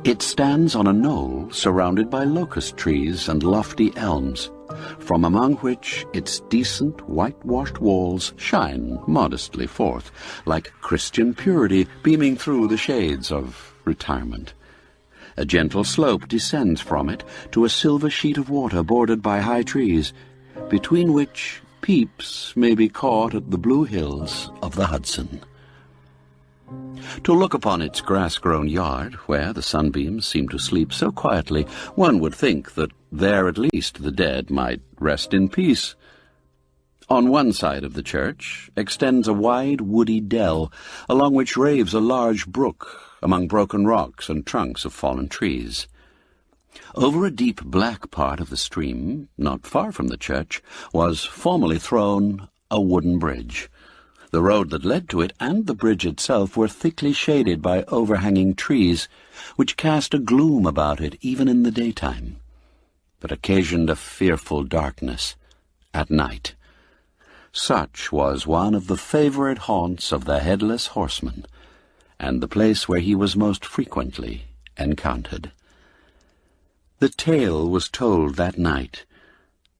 It stands on a knoll surrounded by locust trees and lofty elms, from among which its decent whitewashed walls shine modestly forth, like Christian purity beaming through the shades of retirement. A gentle slope descends from it to a silver sheet of water bordered by high trees, between which peeps may be caught at the blue hills of the Hudson. To look upon its grass-grown yard, where the sunbeams seem to sleep so quietly, one would think that there at least the dead might rest in peace. On one side of the church extends a wide woody dell, along which raves a large brook among broken rocks and trunks of fallen trees. Over a deep black part of the stream, not far from the church, was formerly thrown a wooden bridge. The road that led to it and the bridge itself were thickly shaded by overhanging trees, which cast a gloom about it even in the daytime, but occasioned a fearful darkness at night. Such was one of the favorite haunts of the Headless Horseman, and the place where he was most frequently encountered. The tale was told that night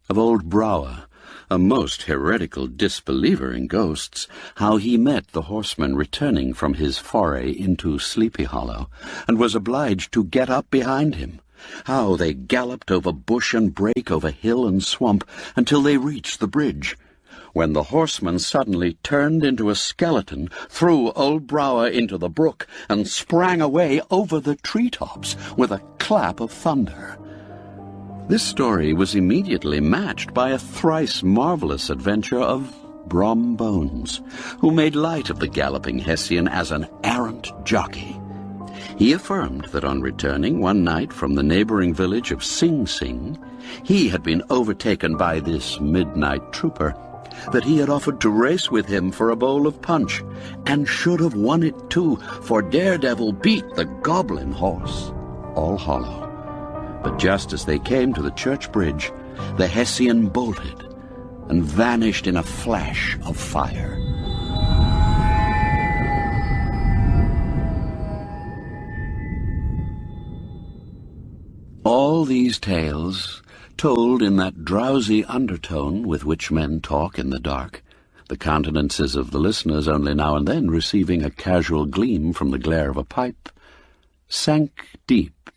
of old Brower, a most heretical disbeliever in ghosts, how he met the horseman returning from his foray into Sleepy Hollow, and was obliged to get up behind him, how they galloped over bush and brake, over hill and swamp, until they reached the bridge, when the horseman suddenly turned into a skeleton, threw old Brower into the brook, and sprang away over the treetops with a clap of thunder. This story was immediately matched by a thrice marvelous adventure of Brom Bones, who made light of the galloping Hessian as an arrant jockey. He affirmed that on returning one night from the neighboring village of Sing Sing, he had been overtaken by this midnight trooper, that he had offered to race with him for a bowl of punch, and should have won it too, for Daredevil beat the goblin horse, All Hollow. But just as they came to the church bridge, the Hessian bolted and vanished in a flash of fire. All these tales, told in that drowsy undertone with which men talk in the dark, the countenances of the listeners only now and then receiving a casual gleam from the glare of a pipe, sank deep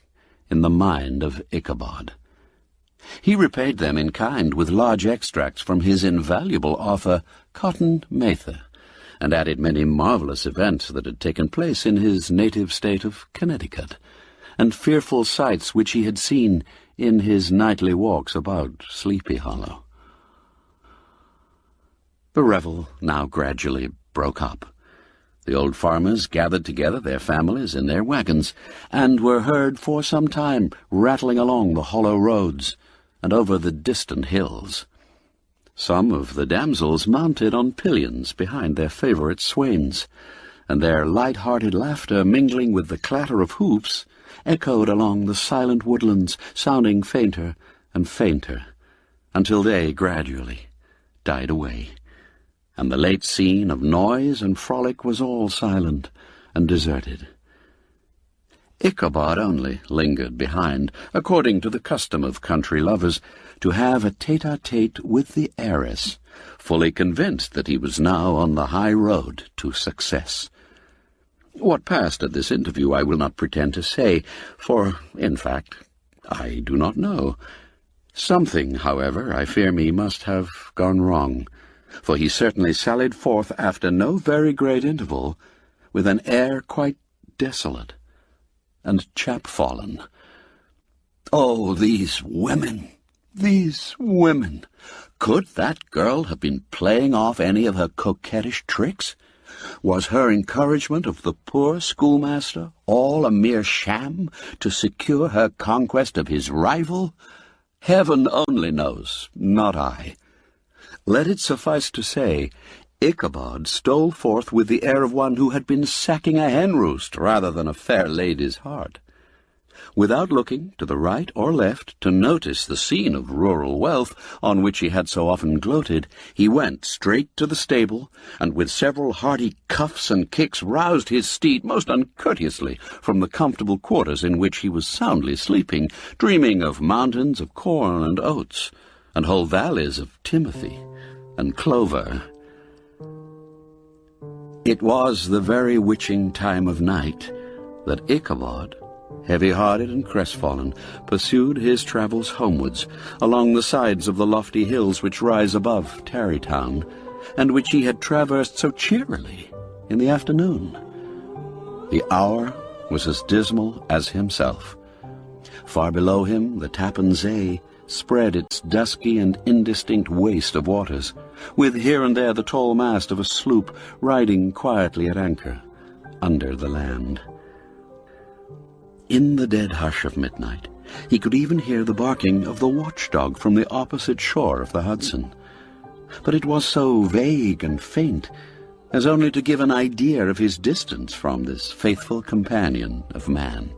in the mind of Ichabod. He repaid them in kind with large extracts from his invaluable author, Cotton Mather, and added many marvelous events that had taken place in his native state of Connecticut, and fearful sights which he had seen in his nightly walks about Sleepy Hollow. The revel now gradually broke up. The old farmers gathered together their families in their wagons, and were heard for some time rattling along the hollow roads and over the distant hills. Some of the damsels mounted on pillions behind their favorite swains, and their light-hearted laughter, mingling with the clatter of hoofs, echoed along the silent woodlands, sounding fainter and fainter, until they gradually died away, and the late scene of noise and frolic was all silent and deserted. Ichabod only lingered behind, according to the custom of country lovers, to have a tete-a-tete with the heiress, fully convinced that he was now on the high road to success. What passed at this interview I will not pretend to say, for, in fact, I do not know. Something, however, I fear me, must have gone wrong, for he certainly sallied forth after no very great interval, with an air quite desolate and chapfallen. Oh, these women! These women! Could that girl have been playing off any of her coquettish tricks? Was her encouragement of the poor schoolmaster all a mere sham to secure her conquest of his rival? Heaven only knows, not I. Let it suffice to say, Ichabod stole forth with the air of one who had been sacking a hen-roost rather than a fair lady's heart. Without looking to the right or left to notice the scene of rural wealth on which he had so often gloated, he went straight to the stable, and with several hearty cuffs and kicks roused his steed most uncourteously from the comfortable quarters in which he was soundly sleeping, dreaming of mountains of corn and oats, and whole valleys of timothy and clover. It was the very witching time of night that Ichabod, heavy-hearted and crestfallen, pursued his travels homewards along the sides of the lofty hills which rise above Tarrytown, and which he had traversed so cheerily in the afternoon. The hour was as dismal as himself. Far below him the Tappan Zee spread its dusky and indistinct waste of waters, with here and there the tall mast of a sloop riding quietly at anchor under the land. In the dead hush of midnight, he could even hear the barking of the watchdog from the opposite shore of the Hudson. But it was so vague and faint as only to give an idea of his distance from this faithful companion of man.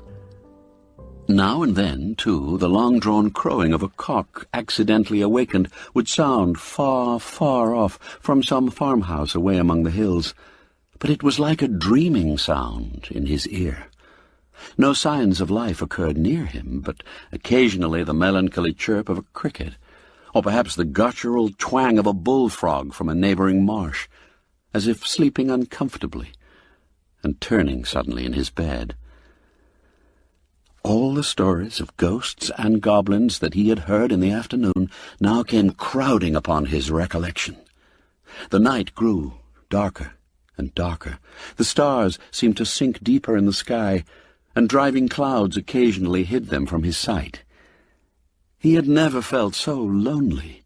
Now and then, too, the long-drawn crowing of a cock accidentally awakened would sound far, far off from some farmhouse away among the hills, but it was like a dreaming sound in his ear. No signs of life occurred near him, but occasionally the melancholy chirp of a cricket, or perhaps the guttural twang of a bullfrog from a neighbouring marsh, as if sleeping uncomfortably, and turning suddenly in his bed. All the stories of ghosts and goblins that he had heard in the afternoon now came crowding upon his recollection. The night grew darker and darker. The stars seemed to sink deeper in the sky, and driving clouds occasionally hid them from his sight. He had never felt so lonely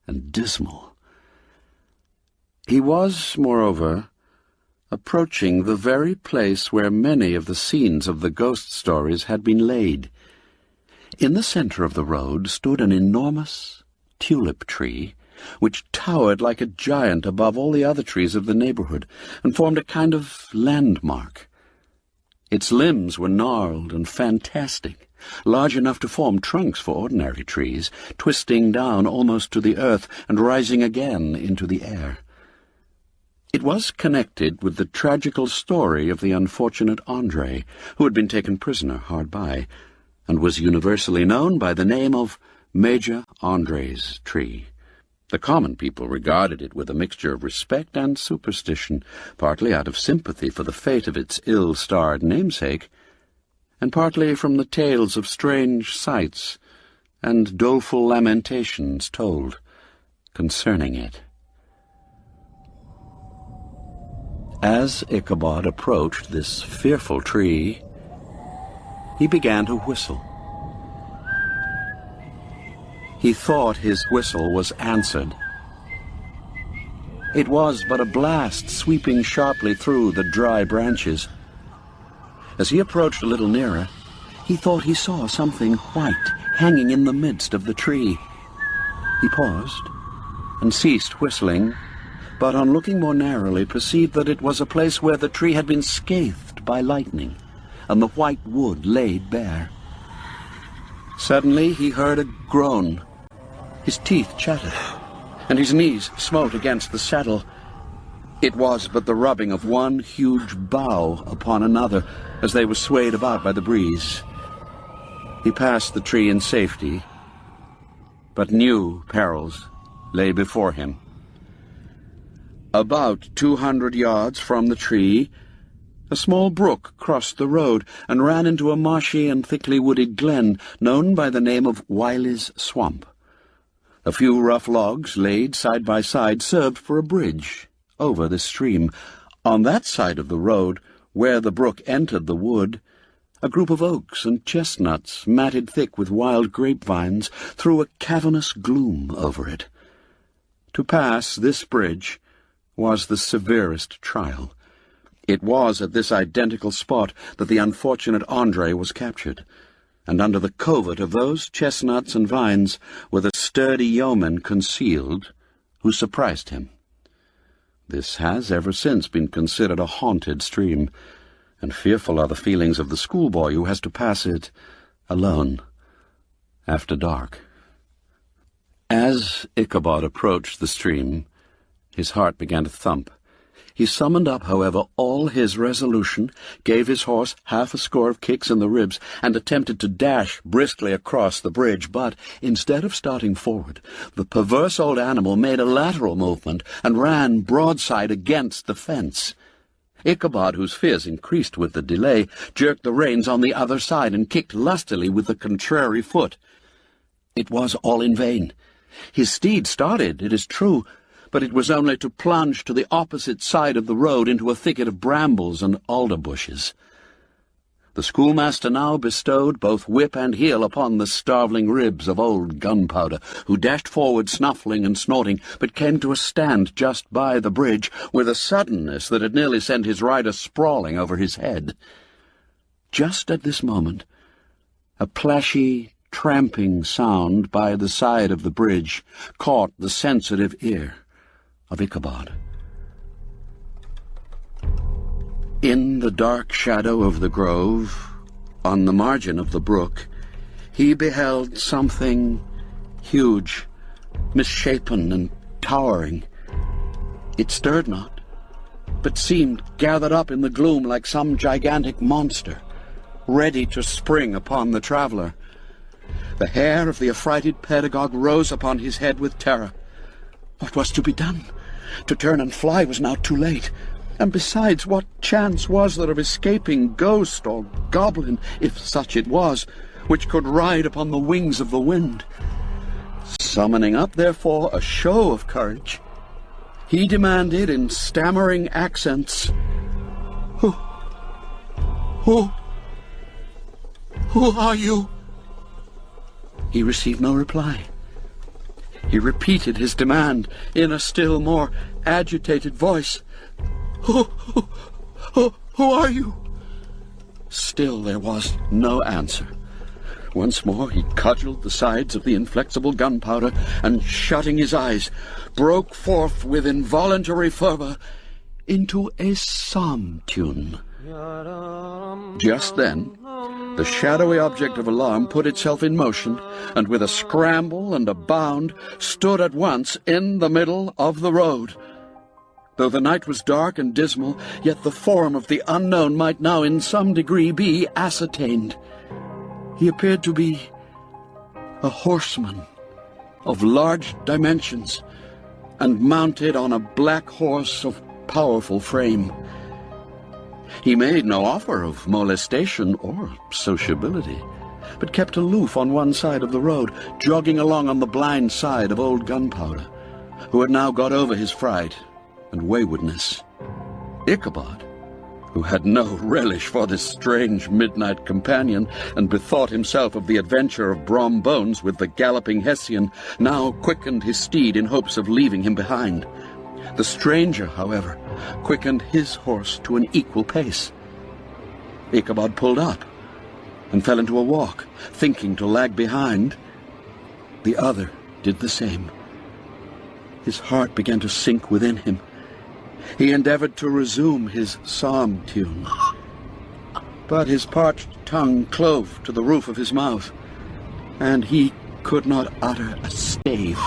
and dismal. He was, moreover, approaching the very place where many of the scenes of the ghost stories had been laid. In the centre of the road stood an enormous tulip tree, which towered like a giant above all the other trees of the neighbourhood, and formed a kind of landmark. Its limbs were gnarled and fantastic, large enough to form trunks for ordinary trees, twisting down almost to the earth and rising again into the air. It was connected with the tragical story of the unfortunate André, who had been taken prisoner hard by, and was universally known by the name of Major André's tree. The common people regarded it with a mixture of respect and superstition, partly out of sympathy for the fate of its ill-starred namesake, and partly from the tales of strange sights and doleful lamentations told concerning it. As Ichabod approached this fearful tree, he began to whistle. He thought his whistle was answered. It was but a blast sweeping sharply through the dry branches. As he approached a little nearer, he thought he saw something white hanging in the midst of the tree. He paused and ceased whistling, but on looking more narrowly perceived that it was a place where the tree had been scathed by lightning, and the white wood laid bare. Suddenly he heard a groan. His teeth chattered, and his knees smote against the saddle. It was but the rubbing of one huge bough upon another as they were swayed about by the breeze. He passed the tree in safety, but new perils lay before him. About 200 yards from the tree, a small brook crossed the road and ran into a marshy and thickly wooded glen known by the name of Wiley's Swamp. A few rough logs laid side by side served for a bridge over the stream. On that side of the road, where the brook entered the wood, a group of oaks and chestnuts, matted thick with wild grapevines, threw a cavernous gloom over it. To pass this bridge was the severest trial. It was at this identical spot that the unfortunate André was captured, and under the covert of those chestnuts and vines were the sturdy yeomen concealed who surprised him. This has ever since been considered a haunted stream, and fearful are the feelings of the schoolboy who has to pass it alone after dark. As Ichabod approached the stream, his heart began to thump. He summoned up, however, all his resolution, gave his horse half a score of kicks in the ribs, and attempted to dash briskly across the bridge, but, instead of starting forward, the perverse old animal made a lateral movement and ran broadside against the fence. Ichabod, whose fears increased with the delay, jerked the reins on the other side and kicked lustily with the contrary foot. It was all in vain. His steed started, it is true, but it was only to plunge to the opposite side of the road into a thicket of brambles and alder bushes. The schoolmaster now bestowed both whip and heel upon the starveling ribs of old Gunpowder, who dashed forward snuffling and snorting, but came to a stand just by the bridge with a suddenness that had nearly sent his rider sprawling over his head. Just at this moment, a plashy, tramping sound by the side of the bridge caught the sensitive ear of Ichabod. In the dark shadow of the grove, On the margin of the brook, he beheld something huge, misshapen and towering. It stirred not, but seemed gathered up in the gloom like some gigantic monster, ready to spring upon the traveller. The hair of the affrighted pedagogue rose upon his head with terror. What was to be done? To turn and fly was now too late. And besides, what chance was there of escaping ghost or goblin, if such it was, which could ride upon the wings of the wind? Summoning up, therefore, a show of courage, he demanded in stammering accents, Who are you? He received no reply. He repeated his demand in a still more agitated voice. Who are you? Still there was no answer. Once more he cudgelled the sides of the inflexible gunpowder, and shutting his eyes, broke forth with involuntary fervour into a psalm tune. Just then, the shadowy object of alarm put itself in motion, and with a scramble and a bound stood at once in the middle of the road. Though the night was dark and dismal, yet the form of the unknown might now in some degree be ascertained. He appeared to be a horseman of large dimensions, and mounted on a black horse of powerful frame. He made no offer of molestation or sociability, but kept aloof on one side of the road, jogging along on the blind side of old Gunpowder, who had now got over his fright and waywardness. Ichabod, who had no relish for this strange midnight companion, and bethought himself of the adventure of Brom Bones with the galloping Hessian, now quickened his steed in hopes of leaving him behind. The stranger, however, quickened his horse to an equal pace. Ichabod pulled up and fell into a walk, thinking to lag behind. The other did the same. His heart began to sink within him. He endeavored to resume his psalm tune, but his parched tongue clove to the roof of his mouth, and he could not utter a stave.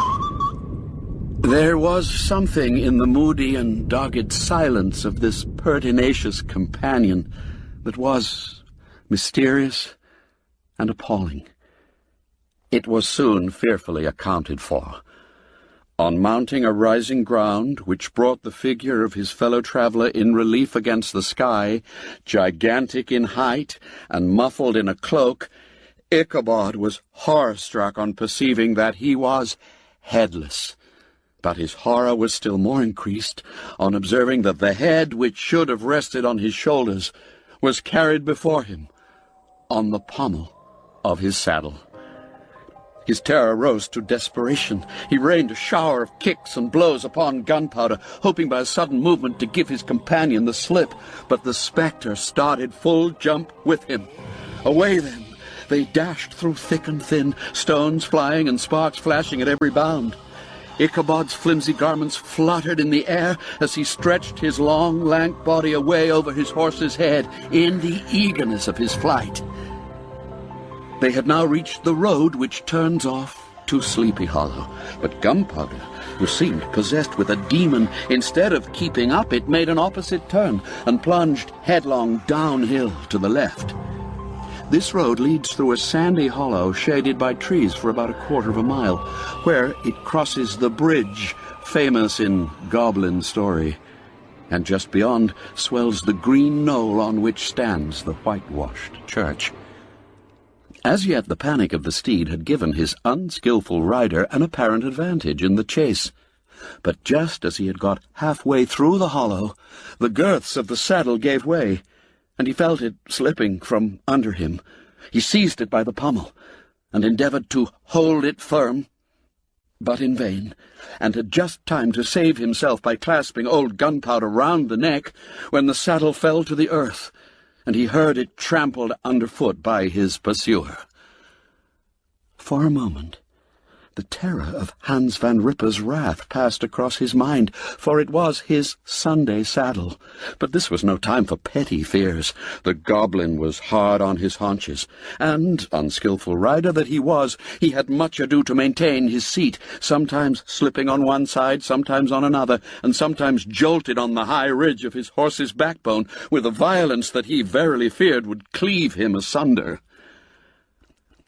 There was something in the moody and dogged silence of this pertinacious companion that was mysterious and appalling. It was soon fearfully accounted for. On mounting a rising ground which brought the figure of his fellow-traveller in relief against the sky, gigantic in height and muffled in a cloak, Ichabod was horror-struck on perceiving that he was headless. But his horror was still more increased on observing that the head which should have rested on his shoulders was carried before him on the pommel of his saddle. His terror rose to desperation. He rained a shower of kicks and blows upon Gunpowder, hoping by a sudden movement to give his companion the slip, but the spectre started full jump with him. Away then! They dashed through thick and thin, stones flying and sparks flashing at every bound. Ichabod's flimsy garments fluttered in the air as he stretched his long, lank body away over his horse's head in the eagerness of his flight. They had now reached the road which turns off to Sleepy Hollow, but Gunpowder, who seemed possessed with a demon, instead of keeping up, it made an opposite turn and plunged headlong downhill to the left. This road leads through a sandy hollow shaded by trees for about a quarter of a mile, where it crosses the bridge famous in goblin story, and just beyond swells the green knoll on which stands the whitewashed church. As yet the panic of the steed had given his unskilful rider an apparent advantage in the chase, but just as he had got halfway through the hollow, the girths of the saddle gave way, and he felt it slipping from under him. He seized it by the pommel, and endeavoured to hold it firm, but in vain, and had just time to save himself by clasping old Gunpowder round the neck, when the saddle fell to the earth, and he heard it trampled underfoot by his pursuer. For a moment, The terror of Hans van Ripper's wrath passed across his mind, for it was his Sunday saddle. But this was no time for petty fears. The goblin was hard on his haunches, and, unskilful rider that he was, he had much ado to maintain his seat, sometimes slipping on one side, sometimes on another, and sometimes jolted on the high ridge of his horse's backbone with a violence that he verily feared would cleave him asunder.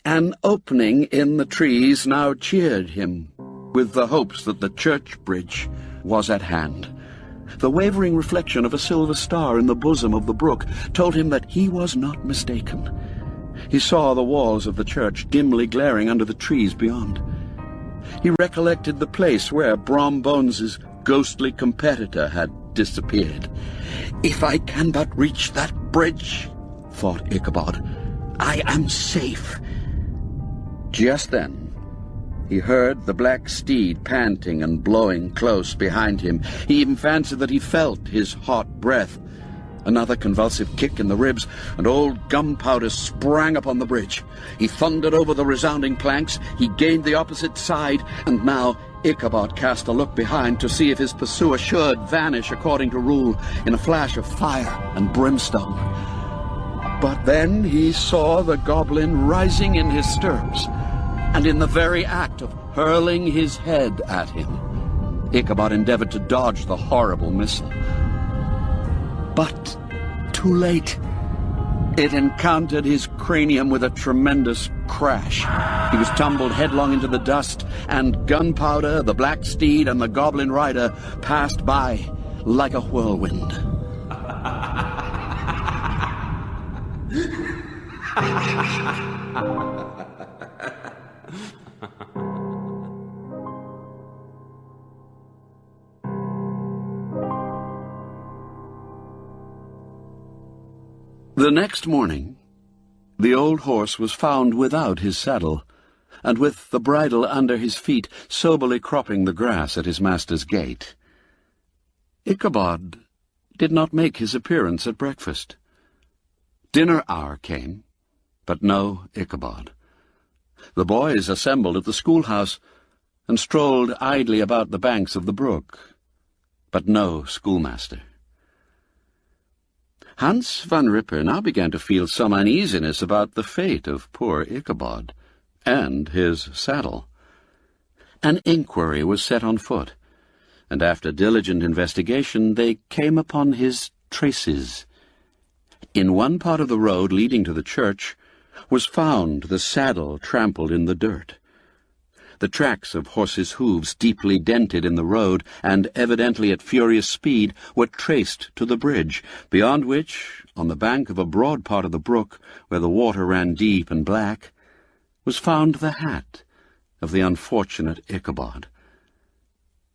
An opening in the trees now cheered him, with the hopes that the church bridge was at hand. The wavering reflection of a silver star in the bosom of the brook told him that he was not mistaken. He saw the walls of the church dimly glaring under the trees beyond. He recollected the place where Brom Bones's ghostly competitor had disappeared. "If I can but reach that bridge," thought Ichabod, "I am safe." Just then, he heard the black steed panting and blowing close behind him. He even fancied that he felt his hot breath. Another convulsive kick in the ribs, and old Gunpowder sprang upon the bridge. He thundered over the resounding planks, he gained the opposite side, and now Ichabod cast a look behind to see if his pursuer should vanish according to rule in a flash of fire and brimstone. But then he saw the goblin rising in his stirrups, and in the very act of hurling his head at him, Ichabod endeavored to dodge the horrible missile. But too late. It encountered his cranium with a tremendous crash. He was tumbled headlong into the dust, and Gunpowder, the black steed, and the goblin rider passed by like a whirlwind. The next morning, the old horse was found without his saddle, and with the bridle under his feet, soberly cropping the grass at his master's gate. Ichabod did not make his appearance at breakfast. Dinner hour came, but no Ichabod. The boys assembled at the schoolhouse and strolled idly about the banks of the brook, but no schoolmaster. Hans van Ripper now began to feel some uneasiness about the fate of poor Ichabod and his saddle. An inquiry was set on foot, and after diligent investigation they came upon his traces. In one part of the road leading to the church was found the saddle trampled in the dirt. The tracks of horses' hooves, deeply dented in the road and evidently at furious speed, were traced to the bridge, beyond which, on the bank of a broad part of the brook, where the water ran deep and black, was found the hat of the unfortunate Ichabod,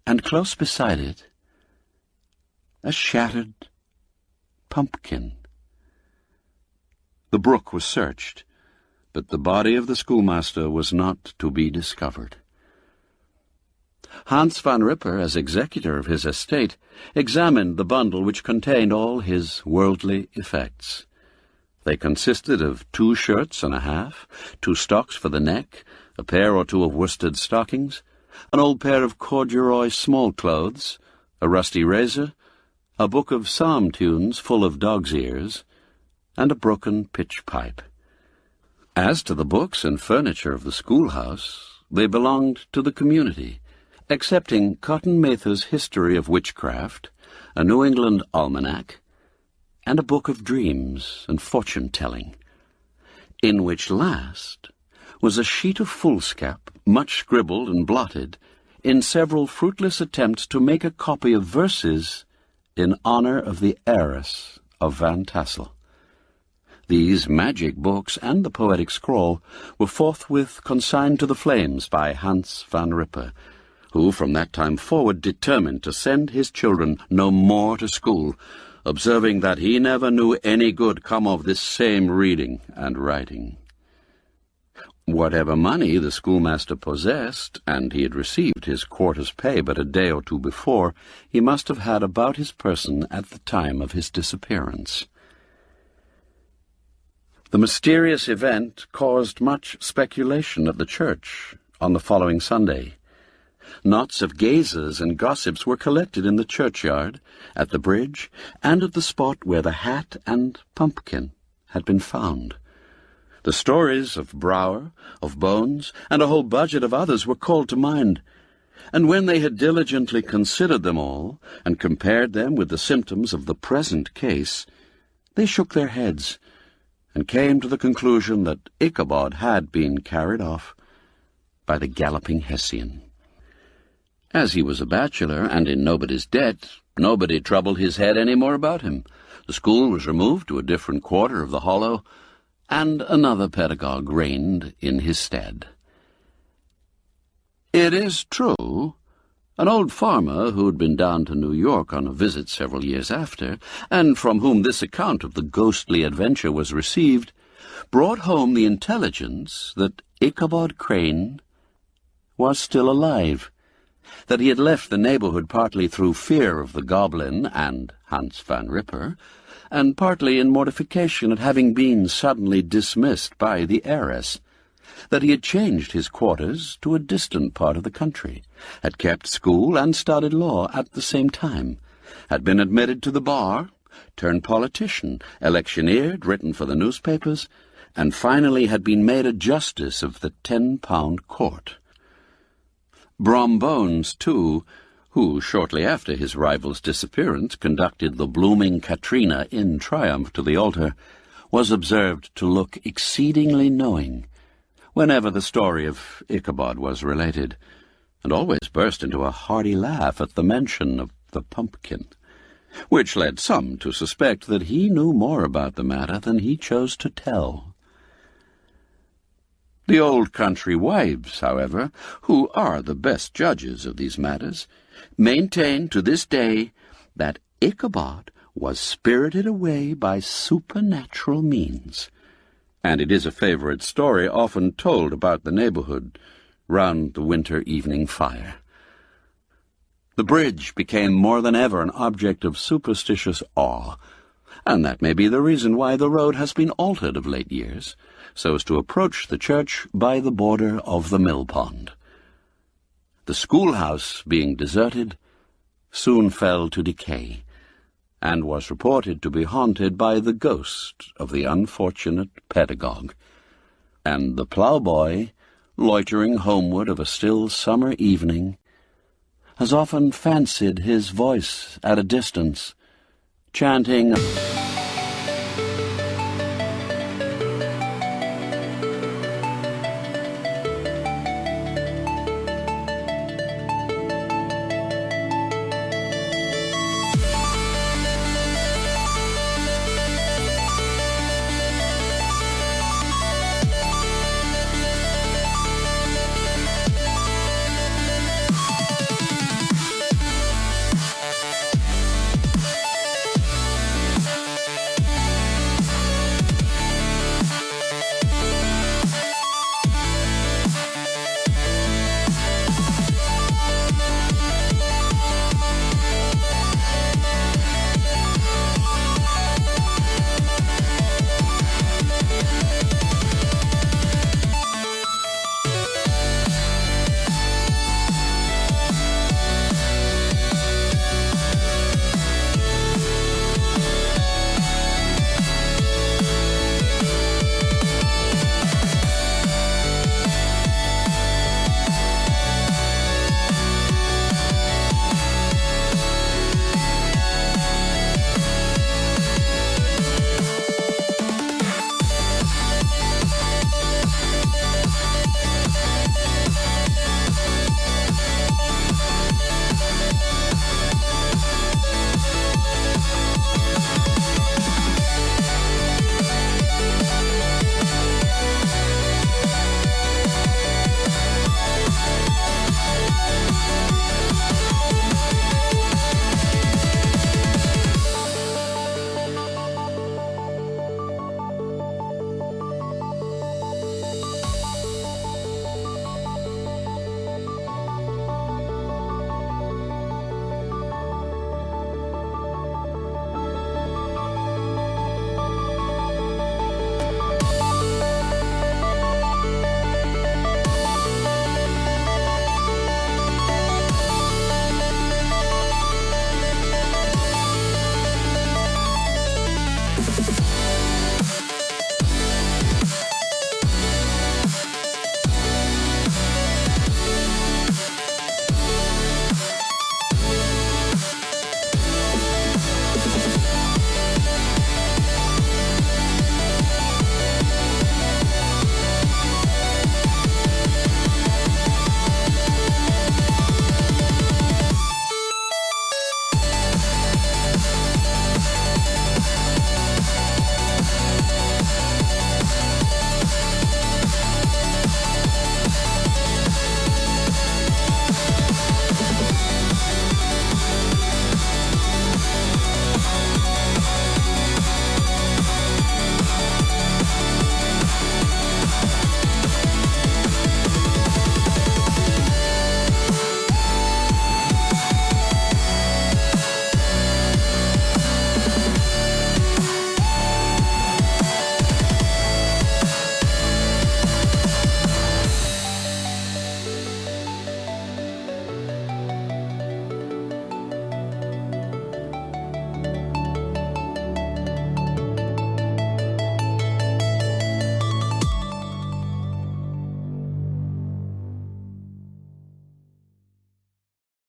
and close beside it, a shattered pumpkin. The brook was searched, but the body of the schoolmaster was not to be discovered. Hans van Ripper, as executor of his estate, examined the bundle which contained all his worldly effects. They consisted of 2 shirts and a half, 2 stocks for the neck, a pair or 2 of worsted stockings, an old pair of corduroy small clothes, a rusty razor, a book of psalm tunes full of dog's ears, and a broken pitch pipe. As to the books and furniture of the schoolhouse, they belonged to the community, excepting Cotton Mather's History of Witchcraft, a New England almanac, and a book of dreams and fortune-telling, in which last was a sheet of foolscap, much scribbled and blotted, in several fruitless attempts to make a copy of verses in honor of the heiress of Van Tassel. These magic books and the poetic scroll were forthwith consigned to the flames by Hans van Ripper, who from that time forward determined to send his children no more to school, observing that he never knew any good come of this same reading and writing. Whatever money the schoolmaster possessed, and he had received his quarter's pay but a day or 2 before, he must have had about his person at the time of his disappearance. The mysterious event caused much speculation at the church, on the following Sunday. Knots of gazers and gossips were collected in the churchyard, at the bridge, and at the spot where the hat and pumpkin had been found. The stories of Brower, of Bones, and a whole budget of others were called to mind, and when they had diligently considered them all, and compared them with the symptoms of the present case, they shook their heads, and came to the conclusion that Ichabod had been carried off by the galloping Hessian. As he was a bachelor and in nobody's debt, nobody troubled his head any more about him. The school was removed to a different quarter of the hollow, and another pedagogue reigned in his stead. It is true, an old farmer who had been down to New York on a visit several years after, and from whom this account of the ghostly adventure was received, brought home the intelligence that Ichabod Crane was still alive, that he had left the neighborhood partly through fear of the goblin and Hans Van Ripper, and partly in mortification at having been suddenly dismissed by the heiress, that he had changed his quarters to a distant part of the country, had kept school and studied law at the same time, had been admitted to the bar, turned politician, electioneered, written for the newspapers, and finally had been made a justice of the 10-pound court. Brom Bones, too, who, shortly after his rival's disappearance, conducted the blooming Katrina in triumph to the altar, was observed to look exceedingly knowing whenever the story of Ichabod was related, and always burst into a hearty laugh at the mention of the pumpkin, which led some to suspect that he knew more about the matter than he chose to tell. The old country wives, however, who are the best judges of these matters, maintain to this day that Ichabod was spirited away by supernatural means, and it is a favorite story often told about the neighborhood round the winter evening fire. The bridge became more than ever an object of superstitious awe, and that may be the reason why the road has been altered of late years, so as to approach the church by the border of the mill pond. The schoolhouse, being deserted, soon fell to decay, and was reported to be haunted by the ghost of the unfortunate pedagogue, and the ploughboy, loitering homeward of a still summer evening, has often fancied his voice at a distance, chanting